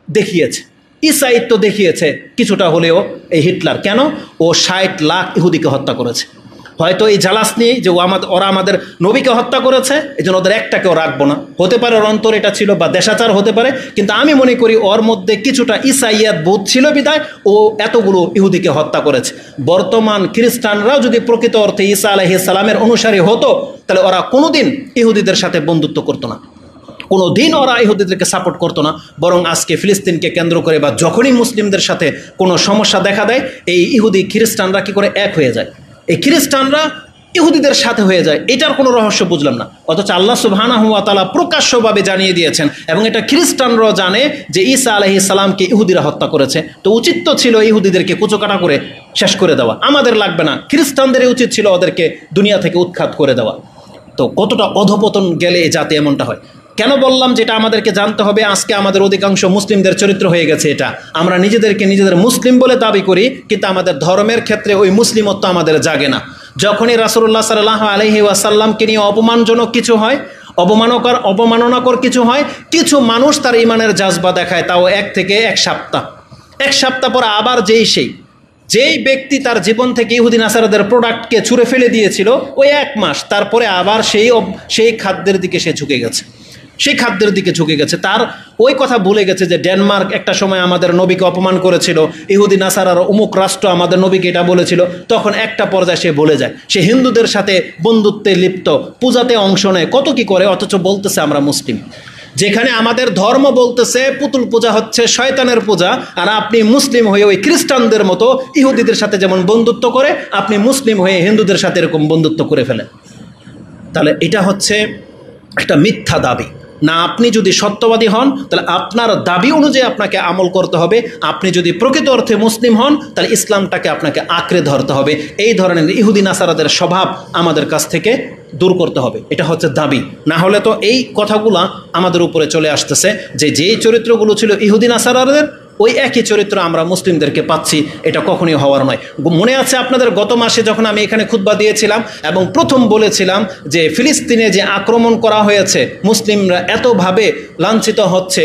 দেখিয়েছে, ঈসাইত্ব দেখিয়েছে কিছুটা হলেও এই হিটলার। কেন? ও 60 লাখ ইহুদিকে হত্যা করেছে। হয়তো এই জালাস নিয়ে যে ওরা আমাদের নবীকে হত্যা করেছে, এই জন্য ওদের একটাকেও রাখবো না। হতে পারে ওর অন্তর এটা ছিল, বা দেশাচার হতে পারে, কিন্তু আমি মনে করি ওর মধ্যে কিছুটা ঈসাইয়াত বোধ ছিল বিধায় ও এতগুলো ইহুদিকে হত্যা করেছে। বর্তমান খ্রিস্টানরাও যদি প্রকৃত অর্থে ঈসা আলাইহিস সালামের অনুসারী হতো, তাহলে ওরা কোনোদিন ইহুদিদের সাথে বন্ধুত্ব করতো না, কোনো দিন ওরা ইহুদিদেরকে সাপোর্ট করতো না। বরং আজকে ফিলিস্তিনকে কেন্দ্র করে বা যখনই মুসলিমদের সাথে কোনো সমস্যা দেখা দেয়, এই ইহুদি খ্রিস্টানরা কি করে এক হয়ে যায়, এই খ্রিস্টানরা ইহুদিদের সাথে হয়ে যায়। এটার কোনো রহস্য বুঝলাম না। অথচ আল্লাহ সুবহানাহু ওয়া তাআলা প্রকাশ্যভাবে জানিয়ে দিয়েছেন, এবং এটা খ্রিস্টানরাও জানে যে ঈসা আলাইহিস সালামকে ইহুদিরা হত্যা করেছে। তো উচিত তো ছিল ইহুদিদেরকে কুচোকাটা করে শেষ করে দেওয়া, আমাদের লাগবে না, খ্রিস্টানদের উচিত ছিল ওদেরকে দুনিয়া থেকে উৎখাত করে দেওয়া। তো কতটা অধপতন গেলে এই জাতি এমনটা হয়। কেন বললাম যেটা আমাদেরকে জানতে হবে? আজকে আমাদের অধিকাংশ মুসলিমদের চরিত্র হয়ে গেছে এটা, আমরা নিজেদের মুসলিম বলে দাবি করি, কিন্তু আমাদের ধর্মের ক্ষেত্রে ওই মুসলিমত্ব আমাদের জাগে না। যখনই রাসূলুল্লাহ সাল্লাল্লাহু আলাইহি ওয়াসাল্লামকে নিয়ে অপমানজনক কিছু হয়, অবমাননাকর কিছু হয়, কিছু মানুষ তার ইমানের জাজবা দেখায়, তাও 1 থেকে 1 সপ্তাহ পর আবার যেই ব্যক্তি তার জীবন থেকে ইহুদি নাসারাদের প্রোডাক্টকে ছুঁড়ে ফেলে দিয়েছিল, ওই 1 মাস তারপরে আবার সেই খাদ্যের দিকে সে ঝুঁকে গেছে। তার ওই কথা ভুলে গেছে যে ডেনমার্ক একটা সময় আমাদের নবীকে অপমান করেছিল, ইহুদি নাসারার অমুক রাষ্ট্র আমাদের নবীকে এটা বলেছিল। তখন একটা পর্যায়ে সে ভুলে যায়, সে হিন্দুদের সাথে বন্ধুত্বে লিপ্ত, পূজাতে অংশ নেয়, কত কি করে, অথচ বলতেছে আমরা মুসলিম। যেখানে আমাদের ধর্ম বলতেছে পুতুল পূজা হচ্ছে শয়তানের পূজা, আর আপনি মুসলিম হয়ে ওই খ্রিস্টানদের মতো ইহুদিদের সাথে যেমন বন্ধুত্ব করে, আপনি মুসলিম হয়ে হিন্দুদের সাথে এরকম বন্ধুত্ব করে ফেলেন। তাহলে এটা হচ্ছে একটা মিথ্যা দাবি। না, আপনি যদি সত্যবাদী হন তাহলে আপনার দাবি অনুযায়ী আপনাকে আমল করতে হবে। আপনি যদি প্রকৃত অর্থে মুসলিম হন তাহলে ইসলামটাকে আপনাকে আঁকড়ে ধরতে হবে। এই ধরনের ইহুদি নাসারাদের স্বভাব আমাদের কাছ থেকে দূর করতে হবে, এটা হচ্ছে দাবি। না হলে তো এই কথাগুলা আমাদের উপরে চলে আসতেছে যে যেই চরিত্রগুলো ছিল ইহুদি নাসারাদের, ওই একই চরিত্র আমরা মুসলিমদেরকে পাচ্ছি। এটা কখনোই হওয়ার নয়। মনে আছে আপনাদের গত মাসে যখন আমি এখানে খুতবা দিয়েছিলাম এবং প্রথম বলেছিলাম যে ফিলিস্তিনে যে আক্রমণ করা হয়েছে, মুসলিমরা এতভাবে লাঞ্ছিত হচ্ছে,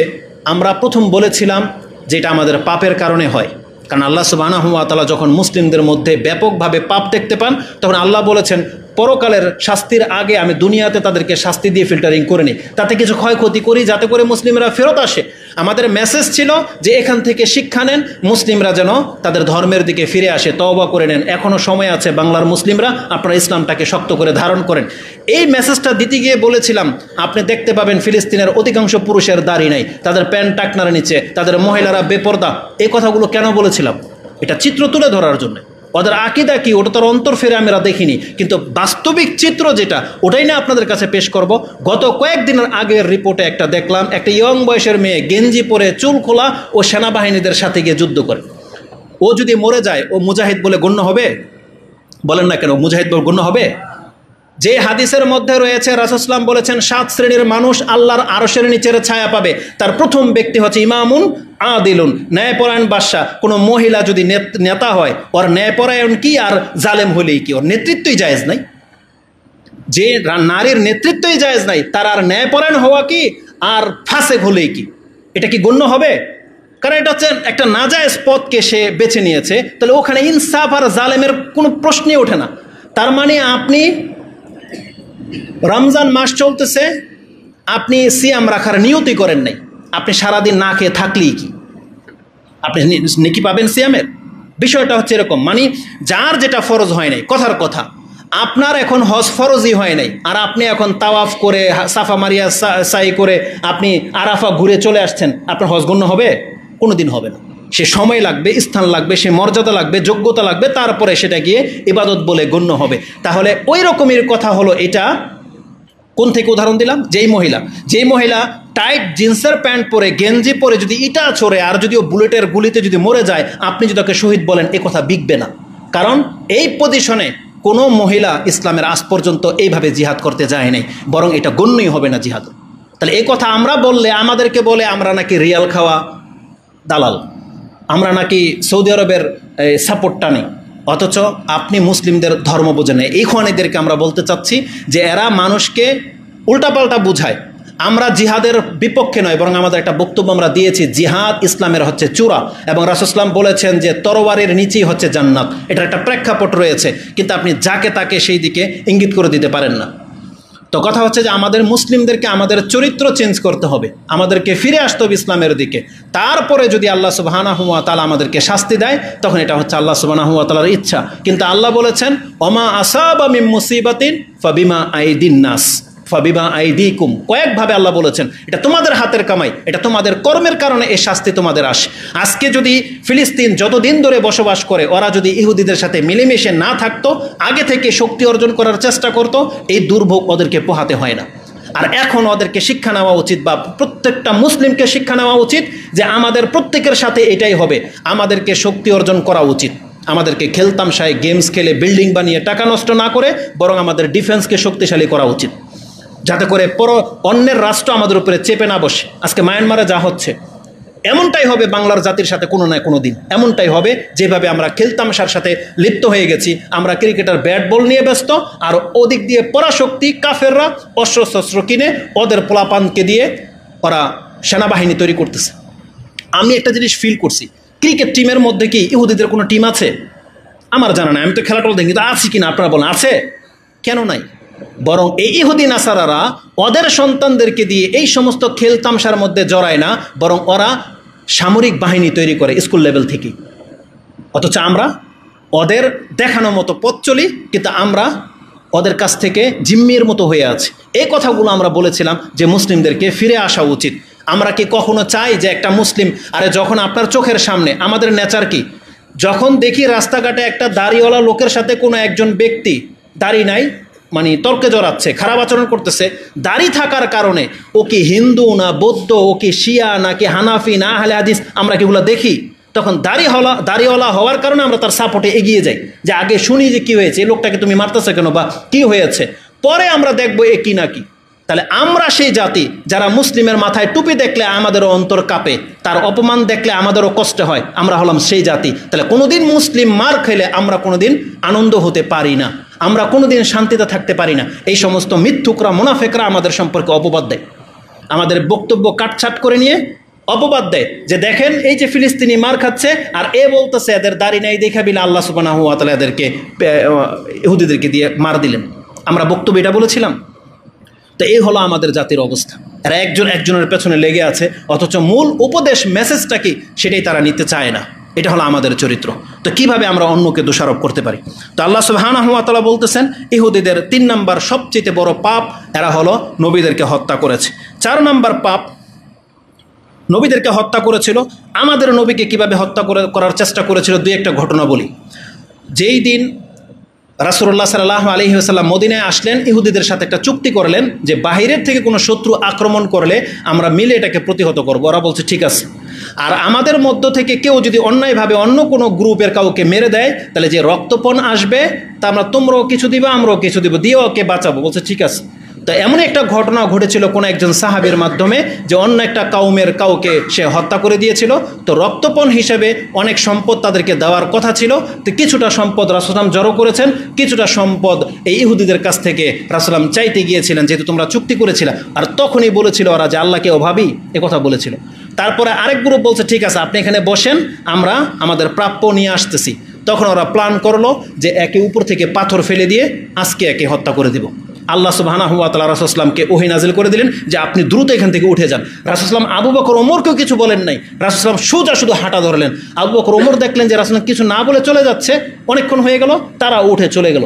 আমরা প্রথম বলেছিলাম যে এটা আমাদের পাপের কারণে হয়। কারণ আল্লাহ সুবহানাহু ওয়া তাআলা যখন মুসলিমদের মধ্যে ব্যাপকভাবে পাপ দেখতে পান, তখন আল্লাহ বলেছেন পরকালের শাস্তির আগে আমি দুনিয়াতে তাদেরকে শাস্তি দিয়ে ফিল্টারিং করে নিই, তাতে কিছু ক্ষয়ক্ষতি করি যাতে করে মুসলিমরা ফেরত আসে। আমাদের মেসেজ ছিল যে এখান থেকে শিক্ষা নেন, মুসলিমরা যেন তাদের ধর্মের দিকে ফিরে আসে, তওবা করে নেন, এখনও সময় আছে, বাংলার মুসলিমরা আপনারা ইসলামটাকে শক্ত করে ধারণ করেন। এই মেসেজটা দিতে গিয়ে বলেছিলাম আপনি দেখতে পাবেন ফিলিস্তিনের অধিকাংশ পুরুষের দাড়ি নাই, তাদের প্যান্ট টাকনার নিচে, তাদের মহিলারা বেপর্দা। এই কথাগুলো কেন বলেছিলাম? এটা চিত্র তুলে ধরার জন্য। ওদের আকিদা কি ওটা তার অন্তর ফেরে আমরা দেখিনি, কিন্তু বাস্তবিক চিত্র যেটা ওটাই না আপনাদের কাছে পেশ করব। গত কয়েকদিনের আগের রিপোর্টে একটা দেখলাম, একটা ইয়ং বয়সের মেয়ে গেঞ্জি পরে চুল খোলা ও সেনাবাহিনীদের সাথে গিয়ে যুদ্ধ করে। ও যদি মরে যায় ও মুজাহিদ বলে গণ্য হবে? বলেন না কেন, মুজাহিদ বলে গণ্য হবে? যে হাদিসের মধ্যে রয়েছে রাসূল সাল্লাল্লাহু আলাইহি ওয়াসাল্লাম বলেছেন 7 শ্রেণীর মানুষ আল্লাহর আরশের নিচের ছায়া পাবে, তার প্রথম ব্যক্তি হচ্ছে ইমামুন আদিলুন, ন্যায়পরায়ণ বাদশা। কোনো মহিলা যদি নেতা হয়, ওর ন্যায়পরায়ণ কি আর জালেম হলেই কি? ওর নেতৃত্বই জায়েজ নাই। যে নারীর নেতৃত্বই জায়েজ নাই, তার আর ন্যায়পরায়ণ হওয়া কি আর ফাসেক হলেই কি? এটা কি গণ্য হবে? কারণ এটা হচ্ছে একটা নাজায়েজ পথকে সে বেছে নিয়েছে, তাহলে ওখানে ইনসাফ আর জালেমের কোনো প্রশ্নই ওঠে না। তার মানে আপনি রমজান মাস চলতেছে, আপনি সিয়াম রাখার নিয়তই করেন নাই, আপনি সারাদিন না খেয়ে থাকলেই কি আপনি নেকি পাবেন সিয়ামের? বিষয়টা হচ্ছে এরকম, মানে যার যেটা ফরজ হয় নাই, কথার কথা আপনার এখন হজ ফরজই হয় নাই, আর আপনি এখন তাওয়াফ করে সাফা মারিয়া সাই করে আপনি আরাফা ঘুরে চলে আসছেন, আপনার হজ গণ্য হবে? কোনো দিন হবে না। সে সময় লাগবে, স্থান লাগবে, সে মর্যাদা লাগবে, যোগ্যতা লাগবে, তারপরে সেটা গিয়ে ইবাদত বলে গণ্য হবে। তাহলে ওই রকমের কথা হলো এটা। কোন থেকে উদাহরণ দিলাম? যেই মহিলা টাইট জিন্সের প্যান্ট পরে গেঞ্জি পরে যদি ইটা ছোড়ে আর যদি ও বুলেটের গুলিতে যদি মরে যায়, আপনি যদি তাকে শহীদ বলেন, এ কথা বিকবে না। কারণ এই পজিশনে কোনো মহিলা ইসলামের আজ পর্যন্ত এইভাবে জিহাদ করতে যায় নাই, বরং এটা গণ্যই হবে না জিহাদ। তাহলে এই কথা আমরা বললে আমাদেরকে বলে আমরা নাকি রিয়াল খাওয়া দালাল, আমরা নাকি সৌদি আরবের সাপোর্টটা নেই। অথচ আপনি মুসলিমদের ধর্ম বোঝেন না। এই খোয়ানিদেরকে আমরা বলতে চাচ্ছি যে এরা মানুষকে উল্টাপাল্টা বুঝায়। আমরা জিহাদের বিপক্ষে নয়, বরং আমাদের একটা বক্তব্য আমরা দিয়েছি, জিহাদ ইসলামের হচ্ছে চূড়া, এবং রাসূল সাল্লাল্লাহু আলাইহি ওয়াসাল্লাম বলেছেন যে তরবারির নিচেই হচ্ছে জান্নাত। এটার একটা প্রেক্ষাপট রয়েছে, কিন্তু আপনি যাকে তাকে সেই দিকে ইঙ্গিত করে দিতে পারেন না। তো কথা হচ্ছে যে আমাদের মুসলিমদেরকে আমাদের চরিত্র চেঞ্জ করতে হবে, আমাদেরকে ফিরে আসতে হবে ইসলামের দিকে। তারপরে যদি আল্লাহ সুবহানাহু ওয়া তাআলা আমাদেরকে শাস্তি দেয়, তখন এটা হচ্ছে আল্লাহ সুবহানাহু ওয়া তাআলার ইচ্ছা। কিন্তু আল্লাহ বলেছেন, ওমা আসাবা মিন মুসিবাতিন ফাবিমা আইদিন নাস ফাবিমা আইদিকুম। কয়েকভাবে আল্লাহ বলেছেন এটা তোমাদের হাতের কামাই, এটা তোমাদের কর্মের কারণে এই শাস্তি তোমাদের আসে। আজকে যদি ফিলিস্তিন যতদিন ধরে বসবাস করে, ওরা যদি ইহুদিদের সাথে মিলেমিশে না থাকতো, আগে থেকে শক্তি অর্জন করার চেষ্টা করত, এই দুর্ভোগ ওদেরকে পোহাতে হয় না। আর এখন ওদেরকে শিক্ষা নেওয়া উচিত, বা প্রত্যেকটা মুসলিমকে শিক্ষা নেওয়া উচিত যে আমাদের প্রত্যেকের সাথে এটাই হবে, আমাদেরকে শক্তি অর্জন করা উচিত। আমাদেরকে খেলতামশায় গেমস খেলে বিল্ডিং বানিয়ে টাকা নষ্ট না করে, বরং আমাদের ডিফেন্সকে শক্তিশালী করা উচিত, যাতে করে অন্যের রাষ্ট্র আমাদের উপরে চেপে না বসে। আজকে মায়ানমারে যা হচ্ছে, এমনটাই হবে বাংলার জাতির সাথে কোনো না কোনো দিন। এমনটাই হবে যেভাবে আমরা খেলতামশার সাথে লিপ্ত হয়ে গেছি। আমরা ক্রিকেটার ব্যাট বল নিয়ে ব্যস্ত, আর ওদিক দিয়ে পরাশক্তি কাফেররা অস্ত্রশস্ত্র কিনে ওদের পোলাপানকে দিয়ে ওরা সেনাবাহিনী তৈরি করতেছে। আমি একটা জিনিস ফিল করছি, ক্রিকেট টিমের মধ্যে কি ইহুদিদের কোনো টিম আছে? আমার জানা নাই, আমি তো খেলাটা দেখি, কিন্তু আছে কিনা আপনারা বলেন, আছে? কেন নাই? বরং এই ইহুদি নাসারারা ওদের সন্তানদেরকে দিয়ে এই সমস্ত খেলতামশার মধ্যে জড়ায় না, বরং ওরা সামরিক বাহিনী তৈরি করে স্কুল লেভেল থেকে। অথচ আমরা ওদের দেখানো মতো পথ চলি, কিন্তু আমরা ওদের কাছ থেকে জিম্মির মতো হয়ে আছি। এই কথাগুলো আমরা বলেছিলাম যে মুসলিমদেরকে ফিরে আসা উচিত। আমরা কি কখনো চাই যে একটা মুসলিম, আরে যখন আপনার চোখের সামনে, আমাদের নেচার কি, যখন দেখি রাস্তাঘাটে একটা দাড়িওয়ালা লোকের সাথে কোনো একজন ব্যক্তি দাড়ি নাই, মানে তর্কে জড়াচ্ছে, খারাপ আচরণ করতেছে, দাড়ি থাকার কারণে, ও কি হিন্দু না বৌদ্ধ, ও কি শিয়া নাকি হানাফি না আহলে হাদিস, আমরা কি এগুলো দেখি? তখন দাড়িওয়ালা হওয়ার কারণে আমরা তার সাপোর্টে এগিয়ে যাই, যে আগে শুনি যে কী হয়েছে, এই লোকটাকে তুমি মারতেছো কেন, বা কী হয়েছে, পরে আমরা দেখবো এ কি না কি। তাহলে আমরা সেই জাতি যারা মুসলিমের মাথায় টুপি দেখলে আমাদেরও অন্তর কাঁপে, তার অপমান দেখলে আমাদেরও কষ্ট হয়, আমরা হলাম সেই জাতি। তাহলে কোনোদিন মুসলিম মার খেলে আমরা কোনোদিন আনন্দ হতে পারি না, আমরা কোনোদিন শান্তিতে থাকতে পারি না। এই সমস্ত মিথ্যুকরা মুনাফিকরা আমাদের সম্পর্কে অপবাদ দেয়, আমাদের বক্তব্য কাটছাট করে নিয়ে অপবাদ দেয় যে দেখেন এই যে ফিলিস্তিনি মার খাচ্ছে, আর এ বলতেছে এদের দাড়ি নেই দেখা বিলে আল্লাহ সুবহানাহু ওয়া তাআলা এদেরকে ইহুদিদেরকে দিয়ে মার দিলেন। আমরা বক্তব্য এটা বলেছিলাম। তো এই হলো আমাদের জাতির অবস্থা। এরা একজনের পেছনে লেগে আছে, অথচ মূল উপদেশ মেসেজটা কি সেটাই তারা নিতে চায় না। এটা হলো আমাদের চরিত্র। তো কিভাবে আমরা অন্যকে দোষারোপ করতে পারি? তো আল্লাহ সুবহানাহু ওয়া তাআলা বলতেছেন ইহুদিদের 3 নাম্বার সবচেয়ে বড় পাপ, এরা হলো নবীদেরকে হত্যা করেছে। 4 নাম্বার পাপ, নবীদেরকে হত্যা করেছিল। আমাদের নবীকে কিভাবে হত্যা করার চেষ্টা করেছিল, 2-1টা ঘটনা বলি। যেই দিন রাসূলুল্লাহ সাল্লাল্লাহু আলাইহি ওয়াসাল্লাম মদিনায় আসলেন, ইহুদিদের সাথে একটা চুক্তি করলেন যে বাহিরের থেকে কোনো শত্রু আক্রমণ করলে আমরা মিলে এটাকে প্রতিহত করব। ওরা বলছে ঠিক আছে, আর আমাদের মধ্য থেকে কেউ যদি অন্যায়ভাবে অন্য কোনো গ্রুপের কাউকে মেরে দেয়, তাহলে যে রক্তপণ আসবে তা আমরা, তোমরাও কিছু দিবা আমরাও কিছু দিব, দিয়ে ওকে বাঁচাবো। বলছে ঠিক আছে। তো এমন একটা ঘটনা ঘটেছিল কোনো একজন সাহাবীর মাধ্যমে, যে অন্য একটা কাউমের কাউকে সে হত্যা করে দিয়েছিল। তো রক্তপণ হিসেবে অনেক সম্পদ তাদেরকে দেওয়ার কথা ছিল। তো কিছুটা সম্পদ রাসূল সাল্লাল্লাহু আলাইহি ওয়াসাল্লাম জড়ো করেছেন, কিছুটা সম্পদ এই ইহুদিদের কাছ থেকে রাসূল সাল্লাল্লাহু আলাইহি ওয়াসাল্লাম চাইতে গিয়েছিলেন, যেহেতু তোমরা চুক্তি করেছিলে। আর তখনই বলেছিল ওরা যে আল্লাহকে অভাবী, কথা বলেছিল। তারপরে আরেক গ্রুপ বলছে ঠিক আছে আপনি এখানে বসেন, আমরা আমাদের প্রাপ্য নিয়ে আসতেছি। তখন ওরা প্ল্যান করলো যে একে উপর থেকে পাথর ফেলে দিয়ে আজকে একে হত্যা করে দিব। আল্লাহ সুবহানাহু ওয়া তাআলা রাসূল সাল্লাল্লাহু আলাইহি ওয়াসাল্লামকে ওহী নাযিল করে দিলেন যে আপনি দ্রুত এখান থেকে উঠে যান। রাসূল সাল্লাল্লাহু আলাইহি ওয়াসাল্লাম আবু বকর ওমরকেও কিছু বলেন নাই, রাসূল সাল্লাল্লাহু আলাইহি ওয়াসাল্লাম শুধু হাঁটা ধরলেন। আবু বকর ওমর দেখলেন যে রাসূল কিছু না বলে চলে যাচ্ছে, অনেকক্ষণ হয়ে গেল, তারা উঠে চলে গেল।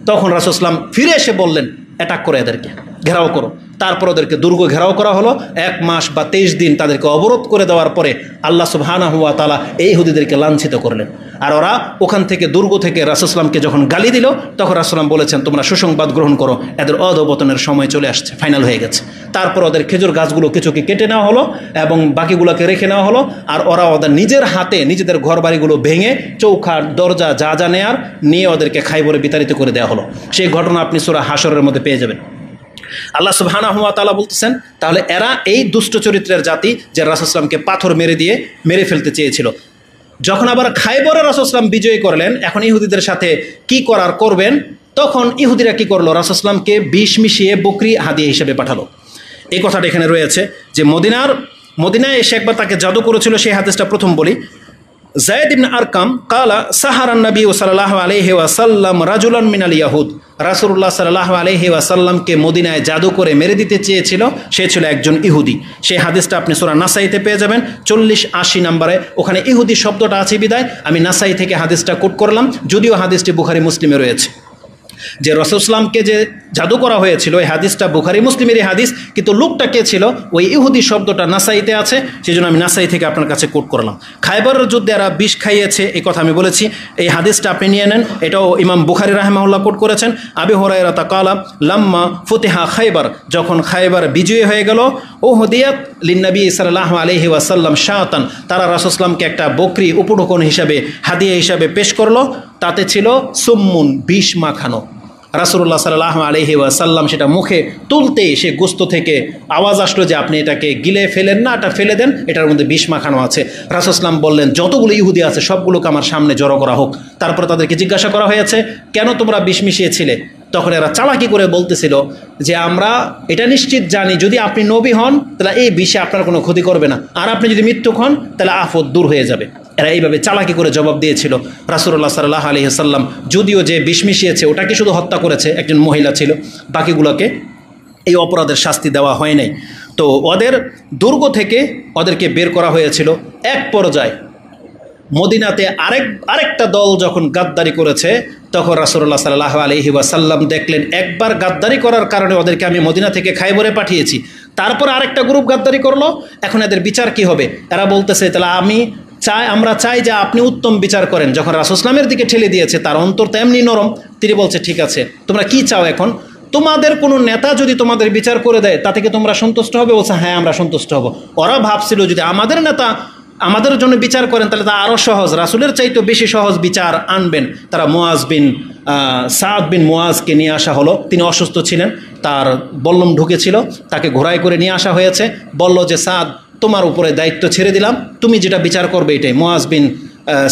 তখন রাসূল সাল্লাল্লাহু আলাইহি ওয়াসাল্লাম ফিরে এসে বললেন, অ্যাটাক করো, এদেরকে ঘেরাও করো। তারপর ওদেরকে দুর্গ ঘেরাও করা হলো। 1 মাস বা 23 দিন তাদেরকে অবরোধ করে দেওয়ার পরে আল্লাহ সুবহানাহু ওয়া তাআলা এই ইহুদিদেরকে লাঞ্ছিত করলেন। আর ওরা ওখান থেকে, দুর্গ থেকে রাসূল সাল্লাল্লাহু আলাইহি ওয়াসাল্লামকে যখন গালি দিল, তখন রাসূল সাল্লাল্লাহু আলাইহি ওয়াসাল্লাম বলেছেন, তোমরা সুসংবাদ গ্রহণ করো, এদের অধঃপতনের সময় চলে আসছে, ফাইনাল হয়ে গেছে। তারপর ওদের খেজুর গাছগুলো কিছুকে কেটে নেওয়া হলো এবং বাকিগুলোকে রেখে নেওয়া হলো। আর ওরা ওদের নিজের হাতে নিজেদের ঘর বাড়িগুলো ভেঙে চৌখা, দরজা যা যা নেয়ার নিয়ে ওদেরকে খাইবরে বিতাড়িত করে দেওয়া হলো। সেই ঘটনা আপনি সূরা হাশরের মধ্যে পেয়ে যাবেন। আল্লাহ সুবহানাহু ওয়া তাআলা বলতেছেন, তাহলে এরা এই দুষ্ট চরিত্রের জাতি যে রাসূল সাল্লাল্লাহু আলাইহি ওয়াসাল্লামকে পাথর মেরে ফেলতে চেয়েছিল। যখন আবার খাইবরে রাসূল সাল্লাল্লাহু আলাইহি ওয়াসাল্লাম বিজয় করলেন, এখন ইহুদিদের সাথে কি করার করবেন, তখন ইহুদিরা কি করলো, রাসূল সাল্লাল্লাহু আলাইহি ওয়াসাল্লামকে বিষ মিশিয়ে বকরি হাদিয়া হিসেবে পাঠালো। এই কথাটা এখানে রয়েছে যে মদিনায় এসে একবার তাকে জাদু করেছিল, সেই হাদিসটা প্রথম বলি। যায়েদ ইবনে আরকাম কালা সাহারান নবী সাল্লাল্লাহু আলাইহি ওয়াসাল্লাম রাজুলান মিনাল ইয়াহুদ। রাসূলুল্লাহ সাল্লাল্লাহু আলাইহি ওয়াসাল্লামকে মদিনায় জাদু করে মেরে দিতে চেয়েছিল, সে ছিল একজন ইহুদি। সেই হাদিসটা আপনি সূরা নাসাইতে পেয়ে যাবেন 40-80 নম্বরে। ওখানে ইহুদি শব্দটা আছে বিদায় আমি নাসাই থেকে হাদিসটা কোট করলাম, যদিও হাদিসটি বুখারী মুসলিমে রয়েছে। যে রাসূল সাল্লাল্লাহু যে জাদু করা হয়েছিল, এই হাদিসটা বুখারী মুসলিমেরই হাদিস, কিন্তু লোকটা কে ছিল, ওই ইহুদি শব্দটা নাসাইতে আছে, সেই জন্য আমি নাসাই থেকে আপনার কাছে কোট করলাম। খাইবরের যুদ্ধে এরা বিষ খাইয়েছে, এই কথা আমি বলেছি। এই হাদিসটা আপনি নিয়ে নেন, এটাও ইমাম বুখারী রাহিমাহুল্লাহ কোট করেছেন। আবু হুরায়রা তাকালা লাম্মা ফুতিহা খাইবার, যখন খাইবার বিজয়ী হয়ে গেল, উহদিয়াত লিন্নবী সাল্লাল্লাহু আলাইহি ওয়াসাল্লাম শাতান, তারা রাসূল সাল্লাল্লাহু একটা বকরি উপঢৌকন হিসাবে, হাদিয়া হিসাবে পেশ করলো। তাতে ছিল সুম্মুন, বিষ মাখানো। রাসূলুল্লাহ সাল্লাল্লাহু আলাইহি ওয়াসাল্লাম সেটা মুখে তুলতে, সে গোস্ত থেকে আওয়াজ আসলো যে আপনি এটাকে গিলে ফেলেন না, এটা ফেলে দেন, এটার মধ্যে বিষ মাখানো আছে। রাসূল সাল্লাম বললেন, যতগুলো ইহুদি আছে সবগুলোকে আমার সামনে জড়ো করা হোক। তারপর তাদেরকে জিজ্ঞাসা করা হয়েছে, কেন তোমরা বিষ মিশিয়েছিলে? তখন এরা চালাকি করে বলতেছিল যে আমরা এটা নিশ্চিত জানি, যদি আপনি নবী হন তাহলে এই বিষে আপনার কোনো ক্ষতি করবে না, আর আপনি যদি মৃত্যুক হন তাহলে আফত দূর হয়ে যাবে। এরা এইভাবে চালাকি করে জবাব দিয়েছিল। রাসূলুল্লাহ সাল্লাল্লাহু আলাইহি ওয়াসাল্লাম যদিও যে বিষ মিশিয়েছে ওটাকে শুধু হত্যা করেছে, একজন মহিলা ছিল, বাকিগুলোকে এই অপরাধের শাস্তি দেওয়া হয় নাই। তো ওদের দুর্গ থেকে ওদেরকে বের করা হয়েছিল। এক পর্যায়ে মদিনাতে আরেকটা দল যখন গাদ্দারি করেছে, তখন রাসূলুল্লাহ সাল্লাল্লাহু আলাইহি ওয়াসাল্লাম দেখলেন, একবার গাদ্দারি করার কারণে ওদেরকে আমি মদিনা থেকে খাইবরে পাঠিয়েছি, তারপর আরেকটা গ্রুপ গাদ্দারি করলো, এখন এদের বিচার কি হবে? এরা বলতেছে, তাহলে আমরা চাই যে আপনি উত্তম বিচার করেন। যখন রাসূল ইসলামের দিকে ঠেলে দিয়েছে, তার অন্তর তো এমনি নরম, তিনি বলছে, ঠিক আছে, তোমরা কি চাও এখন? তোমাদের কোনো নেতা যদি তোমাদের বিচার করে দেয় তাতে কি তোমরা সন্তুষ্ট হবে? বলছে, হ্যাঁ, আমরা সন্তুষ্ট হব। ওরা ভাবছিল যদি আমাদের নেতা আমাদের জন্য বিচার করেন তাহলে তা আরও সহজ, রাসূলের চাইতে বেশি সহজ বিচার আনবেন। তারা সাদ বিন মুআজকে নিয়ে আসা হলো। তিনি অসুস্থ ছিলেন, তার বল্লম ঢুকেছিল, তাকে ঘোড়ায় করে নিয়ে আসা হয়েছে। বলল যে, সাদ, তোমার উপরে দায়িত্ব ছেড়ে দিলাম, তুমি যেটা বিচার করবে এটাই।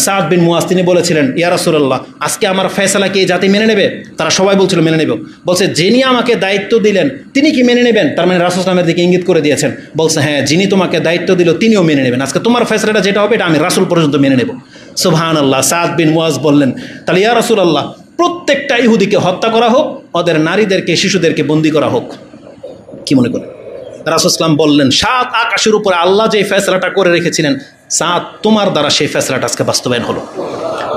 সাদ বিন মুআজ তিনি বলেছিলেন, ইয়া রাসূলুল্লাহ, আজকে আমার ফয়সালা কি এই জাতি মেনে নেবে? তারা সবাই বলছিল মেনে নেব। বলছে, যিনি আমাকে দায়িত্ব দিলেন তিনি কি মেনে নেবেন? তার মানে রাসূল সাল্লাল্লাহু আলাইহি ওয়াসাল্লামের দিকে ইঙ্গিত করে দিয়েছেন। বলছে, হ্যাঁ, যিনি তোমাকে দায়িত্ব দিল তিনিও মেনে নেবেন। আজকে তোমার ফয়সালাটা যেটা হবে এটা আমি রাসূল পর্যন্ত মেনে নেব। সুবহানাল্লাহ। সাদ বিন মুআজ বললেন, তাহলে ইয়া রাসূলুল্লাহ, প্রত্যেকটা ইহুদিকে হত্যা করা হোক, ওদের নারীদেরকে, শিশুদেরকে বন্দী করা হোক। কি মনে করেন? রাসূল সাল্লাল্লাহু আলাইহি ওয়াসাল্লাম বললেন, 7 আকাশের উপরে আল্লাহ যে ফয়সালাটা করে রেখেছিলেন, সাদ, তোমার দ্বারা সেই ফয়সালাটা আজকে বাস্তবায়ন হলো।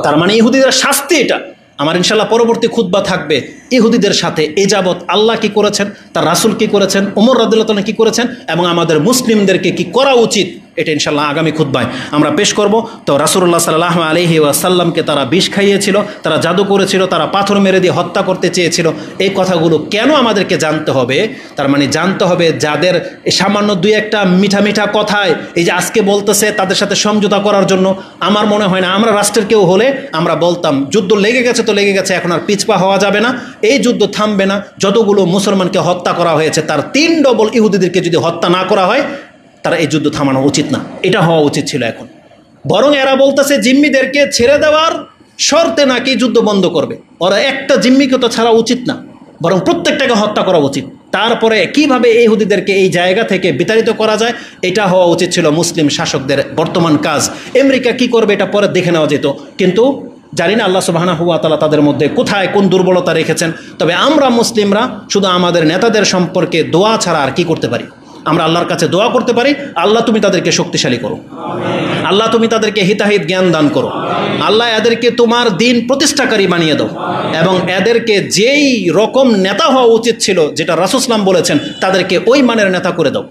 তার মানে ইহুদিদের শাস্তি এটা। আমার ইনশাআল্লাহ পরবর্তী খুতবা থাকবে ইহুদিদের সাথে এ যাবৎ আল্লাহ কি করেছেন, তার রাসূল কি করেছেন, ওমর রাদিয়াল্লাহু তাআলা কি করেছেন, এবং আমাদের মুসলিমদেরকে কি করা উচিত, এটা ইনশাআল্লাহ আগামী খুতবায় আমরা পেশ করব। তো রাসূলুল্লাহ সাল্লাল্লাহু আলাইহি ওয়াসাল্লামকে তারা বিষ খাইয়েছিল, তারা জাদু করেছিল, তারা পাথর মেরে দিয়ে হত্যা করতে চেয়েছিল। এই কথাগুলো কেন আমাদেরকে জানতে হবে? তার মানে জানতে হবে যাদের সামান্য 2-1টা মিঠা মিঠা কথায় এই যে আজকে বলতেছে তাদের সাথে সমঝোতা করার জন্য। আমার মনে হয় না আমরা রাষ্ট্রের কেউ হলে আমরা বলতাম, যুদ্ধ লেগে গেছে তো লেগে গেছে, এখন আর পিছপা হওয়া যাবে না, এই যুদ্ধ থামবে না। যতগুলো মুসলমানকে হত্যা করা হয়েছে তার 3 ডবল ইহুদিদেরকে যদি হত্যা না করা হয়, তারা এই যুদ্ধ থামানো উচিত না। এটা হওয়া উচিত ছিল এখন। বরং এরা বলতেছে জিম্মিদেরকে ছেড়ে দেওয়ার শর্তে নাকি যুদ্ধ বন্ধ করবে। ওরা একটা জিম্মিকে তো ছাড়া উচিত না, বরং প্রত্যেকটাকে হত্যা করা উচিত। তারপরে কিভাবে এই ইহুদিদেরকে এই জায়গা থেকে বিতাড়িত করা যায়, এটা হওয়া উচিত ছিল মুসলিম শাসকদের বর্তমান কাজ। আমেরিকা কি করবে এটা পরে দেখে নেওয়া যেত, কিন্তু জানি না আল্লাহ সুবহানাহু ওয়া তাআলা তাদের মধ্যে কোথায় কোন দুর্বলতা রেখেছেন। তবে আমরা মুসলিমরা শুধু আমাদের নেতাদের সম্পর্কে দোয়া ছাড়া আর কি করতে পারি? আমরা আল্লাহর কাছে দোয়া করতে পারি, আল্লাহ তুমি তাদেরকে শক্তিশালী করো। আল্লাহ তুমি তাদেরকে হিতাহিত জ্ঞান দান করো। আল্লাহ এদেরকে তোমার দিন প্রতিষ্ঠাকারী বানিয়ে দাও এবং এদেরকে যেই রকম নেতা হওয়া উচিত ছিল, যেটা রাসূল সাল্লাল্লাহু আলাইহি ওয়াসাল্লাম বলেছেন, তাদেরকে ওই মানের নেতা করে দাও।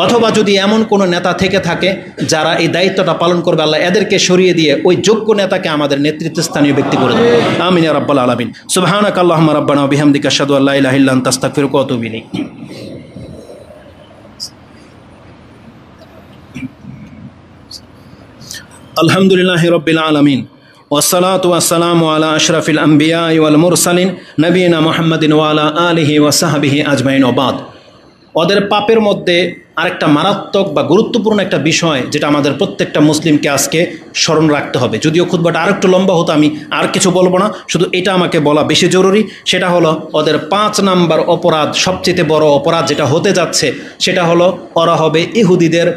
অথবা যদি এমন কোনো নেতা থেকে থাকে যারা এই দায়িত্বটা পালন করবে, আল্লাহ এদেরকে সরিয়ে দিয়ে ওই যোগ্য নেতাকে আমাদের নেতৃত্বস্থানীয় ব্যক্তি করে দাও। আমিন ইয়া রাব্বাল আলামিন। সুবহানাকা আল্লাহুম্মা রাব্বানা ওয়া বিহামদিকা আশহাদু আল্লা ইলাহা ইল্লা আনতা আস্তাগফিরুকা ওয়া আতুবু ইলাইক। আলহামদুলিল্লাহি রাব্বিল আলামিন ওয়াসসালাতু ওয়াসসালামু আলা আশরাফিল আম্বিয়া ওয়াল মুরসালিন নবিয়িনা মুহাম্মাদিন ওয়া আলা আলিহি ওয়া সাহবিহি আজমাইন ওয়া বাদ। ওদের পাপের মধ্যে আরেকটা মারাত্মক বা গুরুত্বপূর্ণ একটা বিষয় যেটা আমাদের প্রত্যেকটা মুসলিমকে আজকে স্মরণ রাখতে হবে। যদিও খুতবাটা আরেকটু লম্বা হতো, আমি আর কিছু বলবো না, শুধু এটা আমাকে বলা বেশি জরুরি। সেটা হলো ওদের ৫ নাম্বার অপরাধ, সবচেয়ে বড় অপরাধ যেটা হতে যাচ্ছে, সেটা হলো ওরা হবে ইহুদিদের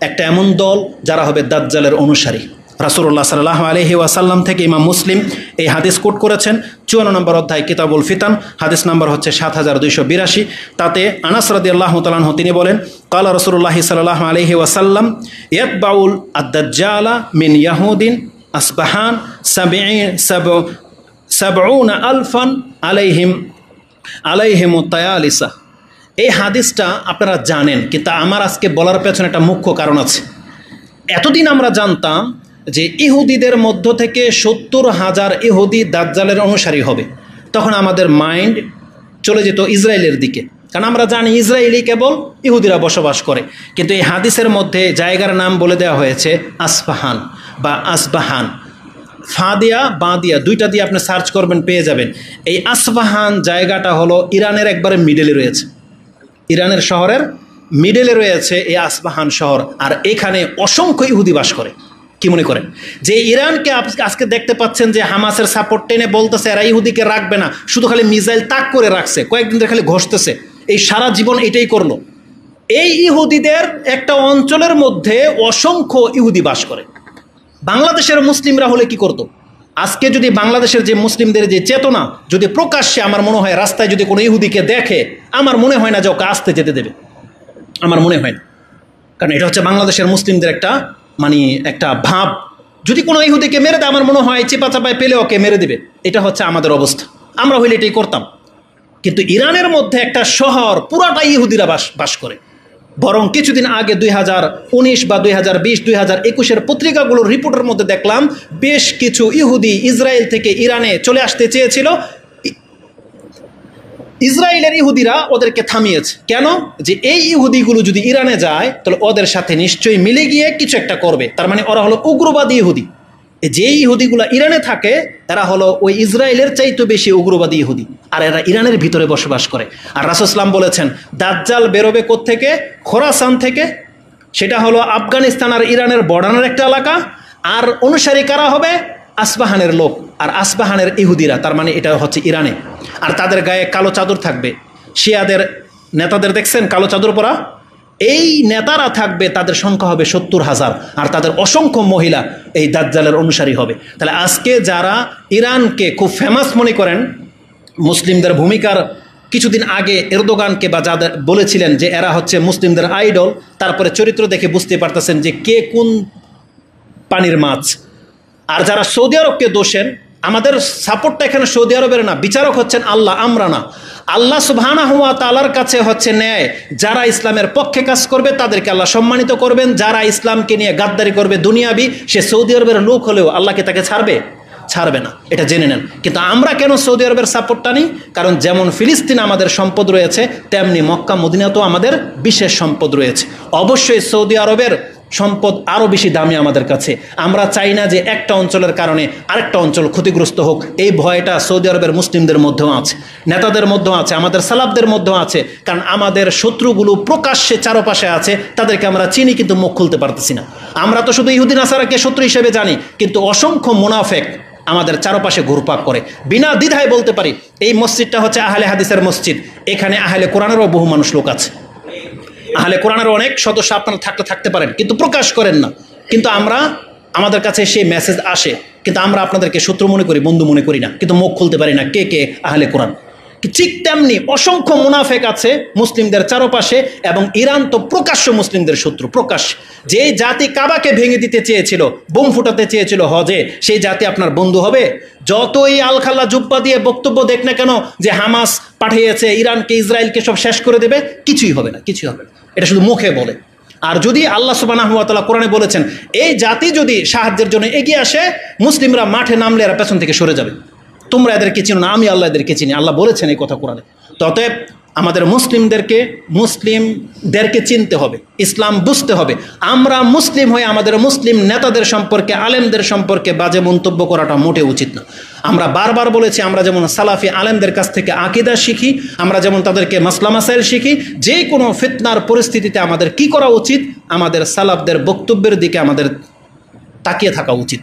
একটা এমন দল যারা হবে দাজ্জালের অনুসারী। রাসূলুল্লাহ সাল্লাল্লাহু আলাইহি ওয়াসাল্লাম থেকে ইমাম মুসলিম এই হাদিস কোট করেছেন ৫৪ নম্বর অধ্যায় কিতাবুল ফিতান, হাদিস নাম্বার হচ্ছে ৭২৮২। তাতে আনাস রাদিয়াল্লাহু তাআলা আনহু তিনি বলেন, ক্বালা রাসূলুল্লাহ সাল্লাল্লাহু আলাইহি ওয়াসাল্লাম ইয়াতবাউল আদ-দাজ্জালা মিন ইয়াহুদিন আসবাহান ৭০ আলফান আলাইহিম তায়ালিসা। এই হাদিসটা আপনারা জানেন, কিন্তু আমার আজকে বলার পেছনে একটা মুখ্য কারণ আছে। এতদিন আমরা জানতাম যে ইহুদিদের মধ্য থেকে ৭০,০০০ ইহুদি দাজ্জালের অনুসারী হবে। তখন আমাদের মাইন্ড চলে যেত ইসরায়েলের দিকে, কারণ আমরা জানি ইসরায়েলি কেবল ইহুদিরা বসবাস করে। কিন্তু এই হাদিসের মধ্যে জায়গার নাম বলে দেওয়া হয়েছে আসফাহান বা আসবাহান। ফাদিয়া বাদিয়া দুইটা দিয়ে আপনি সার্চ করবেন, পেয়ে যাবেন। এই আসফাহান জায়গাটা হলো ইরানের একবারে মিডলে রয়েছে, ইরানের শহরের মিডলে রয়েছে এই আসবাহান শহর। আর এখানে অসংখ্য ইহুদি বাস করে। কি মনে করেন যে ইরানকে আজকে দেখতে পাচ্ছেন যে হামাসের সাপোর্ট টেনে বলতেছে এরা ইহুদিকে রাখবে না, শুধু খালি মিসাইল তাক করে রাখছে, কয়েকদিন ধরে খালি ঘষতেছে, এই সারা জীবন এটাই করলো। এই ইহুদিদের একটা অঞ্চলের মধ্যে অসংখ্য ইহুদি বাস করে। বাংলাদেশের মুসলিমরা হলে কি করতো? আজকে যদি বাংলাদেশের যে মুসলিমদের যে চেতনা যদি প্রকাশ্যে, আমার মনে হয় রাস্তায় যদি কোনো ইহুদিকে দেখে, আমার মনে হয় না যে ওকে আসতে যেতে দেবে, আমার মনে হয় না। কারণ এটা হচ্ছে বাংলাদেশের মুসলিমদের একটা একটা ভাব। যদি কোনো ইহুদিকে মেরে দেয়, আমার মনে হয় চেপা চাপায় পেলে ওকে মেরে দেবে। এটা হচ্ছে আমাদের অবস্থা, আমরা হইলে এটাই করতাম। কিন্তু ইরানের মধ্যে একটা শহর পুরাটাই ইহুদিরা বাস করে। বরং কিছুদিন আগে 2019 বা 2020 2021 পত্রিকাগুলোর রিপোর্টের মধ্যে দেখলাম বেশ কিছু ইহুদি ইসরায়েল থেকে ইরানে চলে আসতে চেয়েছিল। ইসরায়েলের ইহুদিরা ওদেরকে থামিয়েছে। কেন? যে এই ইহুদিগুলো যদি ইরানে যায় তাহলে ওদের সাথে নিশ্চয়ই মিলে গিয়ে কিছু একটা করবে। তার মানে ওরা হলো উগ্রবাদী ইহুদি। যে ইহুদিগুলো ইরানে থাকে এরা হলো ওই ইসরায়েলের চাইতে বেশি উগ্রবাদী ইহুদি, আর এরা ইরানের ভিতরে বসবাস করে। আর রাসূল সাল্লাল্লাহু আলাইহি ওয়াসাল্লাম বলেছেন দাজ্জাল বেরোবে কোত্থেকে? খোরাসান থেকে। সেটা হলো আফগানিস্তান আর ইরানের বর্ডারের একটা এলাকা। আর অনুসারী কারা হবে? আসবাহানের লোক আর আসবাহানের ইহুদিরা। তার মানে এটা হচ্ছে ইরানে। আর তাদের গায়ে কালো চাদর থাকবে। শিয়াদের নেতাদের দেখছেন কালো চাদর পরা? এই নেতারা থাকবে, তাদের সংখ্যা হবে ৭০,০০০। আর তাদের অসংখ্য মহিলা এই দাজ্জালের অনুসারী হবে। তাহলে আজকে যারা ইরানকে খুব ফেমাস মনে করেন মুসলিমদের ভূমিকার, কিছুদিন আগে এরদোগানকে বা যাদের বলেছিলেন যে এরা হচ্ছে মুসলিমদের আইডল, তারপরে চরিত্র দেখে বুঝতে পারতেছেন যে কে কোন পানির মাছ। আর যারা সৌদি আরবকে দোষেন, আমাদের সাপোর্টটা এখানে সৌদি আরবের না, বিচারক হচ্ছেন আল্লাহ, আমরা না। আল্লাহ সুবহানাহু ওয়া তাআলার কাছে হচ্ছে ন্যায়। যারা ইসলামের পক্ষে কাজ করবে তাদেরকে আল্লাহ সম্মানিত করবেন। যারা ইসলামকে নিয়ে গাদ্দারি করবে দুনিয়াবি, সে সৌদি আরবের লোক হলেও আল্লাহকে তাকে ছাড়বে না, এটা জেনে নেন। কিন্তু আমরা কেন সৌদি আরবের সাপোর্টটা নিই? কারণ যেমন ফিলিস্তিন আমাদের সম্পদ রয়েছে, তেমনি মক্কা মদিনাতেও আমাদের বিশেষ সম্পদ রয়েছে। অবশ্যই সৌদি আরবের সম্পদ আরও বেশি দামি আমাদের কাছে। আমরা চাই না যে একটা অঞ্চলের কারণে আরেকটা অঞ্চল ক্ষতিগ্রস্ত হোক। এই ভয়টা সৌদি আরবের মুসলিমদের মধ্যেও আছে, নেতাদের মধ্যেও আছে, আমাদের সালাফদের মধ্যেও আছে। কারণ আমাদের শত্রুগুলো প্রকাশ্যে চারপাশে আছে, তাদেরকে আমরা চিনি কিন্তু মুখ খুলতে পারতেছি না। আমরা তো শুধু ইহুদি নাসারাকে শত্রু হিসেবে জানি, কিন্তু অসংখ্য মুনাফেক আমাদের চারপাশে ঘুরপাক করে। বিনা দ্বিধায় বলতে পারি এই মসজিদটা হচ্ছে আহলে হাদিসের মসজিদ। এখানে আহলে কোরআনেরও বহু মানুষ লোক আছে। আহলে কোরআনের অনেক সদস্য আপনারা থাকতে পারেন, কিন্তু প্রকাশ করেন না। কিন্তু আমাদের কাছে সেই মেসেজ আসে, কিন্তু আমরা আপনাদেরকে শত্রু মনে করি, বন্ধু মনে করি না, কিন্তু মুখ খুলতে পারি না কে কে আহলে কোরআন। ঠিক তেমনি অসংখ্য মুনাফেক আছে মুসলিমদের চারপাশে, এবং ইরান তো প্রকাশ্য মুসলিমদের শত্রু, প্রকাশ্য। যে জাতি কাবাকে ভেঙে দিতে চেয়েছিল, বোম ফুটাতে চেয়েছিল হজে, সেই জাতি আপনার বন্ধু হবে? যতই আলখাল্লা জুব্বা দিয়ে বক্তব্য দেখ না কেন যে হামাস পাঠিয়েছে ইরানকে, ইসরায়েলকে সব শেষ করে দেবে, কিছুই হবে না, কিছুই হবে না। এটা শুধু মুখে বলে। আর যদি আল্লাহ সুবহানাহু ওয়া তাআলা কোরআনে বলেছেন এই জাতি যদি সাহায্যের জন্য এগিয়ে আসে, মুসলিমরা মাঠে নামলে এরা পেছন থেকে সরে যাবে। তোমরা এদেরকে চিনো না, আমি আল্লাহ এদেরকে চিনি। আল্লাহ বলেছেন এই কথা কোরআনে। অতএব আমাদের মুসলিমদেরকে চিনতে হবে, ইসলাম বুঝতে হবে। আমরা মুসলিম হয়ে আমাদের মুসলিম নেতাদের সম্পর্কে, আলেমদের সম্পর্কে বাজে মন্তব্য করাটা মোটে উচিত না। আমরা বারবার বলেছি, আমরা যেমন সালাফি আলেমদের কাছ থেকে আকীদা শিখি, আমরা যেমন তাদেরকে মাসলা মাসাইল শিখি, যে কোনো ফিতনার পরিস্থিতিতে আমাদের কি করা উচিত, আমাদের সালাফদের বক্তব্যের দিকে আমাদের তাকিয়ে থাকা উচিত,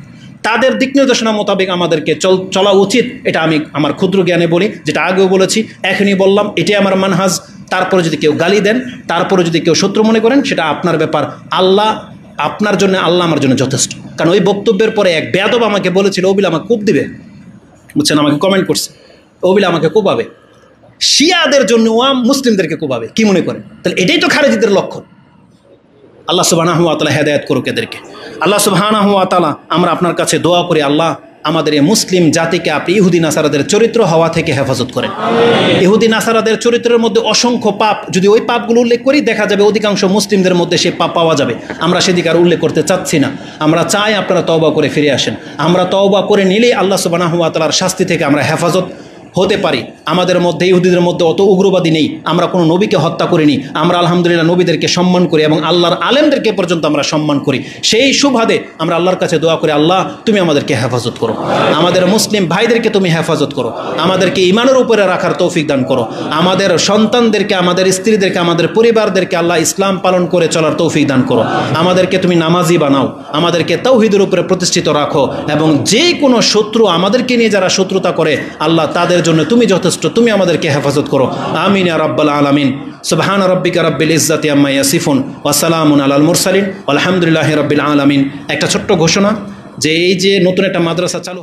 তাদের দিক নির্দেশনা মোতাবেক আমাদেরকে চলা উচিত। এটা আমি আমার ক্ষুদ্র জ্ঞানে বলি, যেটা আগেও বলেছি, এখনই বললাম, এটাই আমার মানহাজ। তারপরে যদি কেউ গালি দেন, তারপরে যদি কেউ শত্রু মনে করেন, সেটা আপনার ব্যাপার। আল্লাহ আপনার জন্য, আল্লাহ আমার জন্য যথেষ্ট। কারণ ওই বক্তব্যের পরে এক বেয়াদব আমাকে বলেছিল, ওবিল আমাকে কোপ দিবে, বুঝছেন, আমাকে কমেন্ট করছে, ওবিল আমাকে কোপাবে, শিয়াদের জন্য মুসলিমদেরকে কোপাবে, কি মনে করেন? তাহলে এটাই তো খারেজিদের লক্ষণ। আল্লাহ সুবহানাহু ওয়া তাআলা হেদায়েত করুক এদেরকে। আল্লাহ সুবহানাহু ওয়া তাআলা, আমরা আপনার কাছে দোয়া করি, আল্লাহ আমাদের এই মুসলিম জাতিকে আপনি ইহুদি নাসারাদের চরিত্র হওয়া থেকে হেফাজত করেন। ইহুদি নাসারাদের চরিত্রের মধ্যে অসংখ্য পাপ, যদি ওই পাপগুলো উল্লেখ করি দেখা যাবে অধিকাংশ মুসলিমদের মধ্যে সেই পাপ পাওয়া যাবে। আমরা সেদিকে আর উল্লেখ করতে চাচ্ছি না। আমরা চাই আপনারা তওবা করে ফিরে আসেন। আমরা তওবা করে নিলেই আল্লাহ সুবহানাহু ওয়া তাআলার শাস্তি থেকে আমরা হেফাজত হতে পারি। আমাদের মধ্যে, ইহুদিদের মধ্যে অত উগ্রবাদী নেই, আমরা কোনো নবীকে হত্যা করিনি, আমরা আলহামদুলিল্লাহ নবীদেরকে সম্মান করি এবং আল্লাহর আলেমদেরকে পর্যন্ত আমরা সম্মান করি। সেই সুবাদে আমরা আল্লাহর কাছে দোয়া করি, আল্লাহ তুমি আমাদেরকে হেফাজত করো, আমাদের মুসলিম ভাইদেরকে তুমি হেফাজত করো, আমাদেরকে ঈমানের উপরে রাখার তৌফিক দান করো, আমাদের সন্তানদেরকে, আমাদের স্ত্রীদেরকে, আমাদের পরিবারদেরকে আল্লাহ ইসলাম পালন করে চলার তৌফিক দান করো, আমাদেরকে তুমি নামাজি বানাও, আমাদেরকে তাওহীদের উপরে প্রতিষ্ঠিত রাখো, এবং যে কোনো শত্রু আমাদেরকে নিয়ে যারা শত্রুতা করে আল্লাহ তাদের জন্য তুমি যথেষ্ট, তুমি আমাদেরকে হেফাজত করো। আমিন ইয়া রাব্বাল আলামিন। সুবহান রাব্বিকা রাব্বিল ইজ্জাতি আম্মা ইয়াসিফুন ওয়া সালামুন আলাল মুরসালিন ওয়া আলহামদুলিল্লাহি রাব্বিল আলামিন। একটা ছোট্ট ঘোষণা, যে এই যে নতুন একটা মাদ্রাসা চালু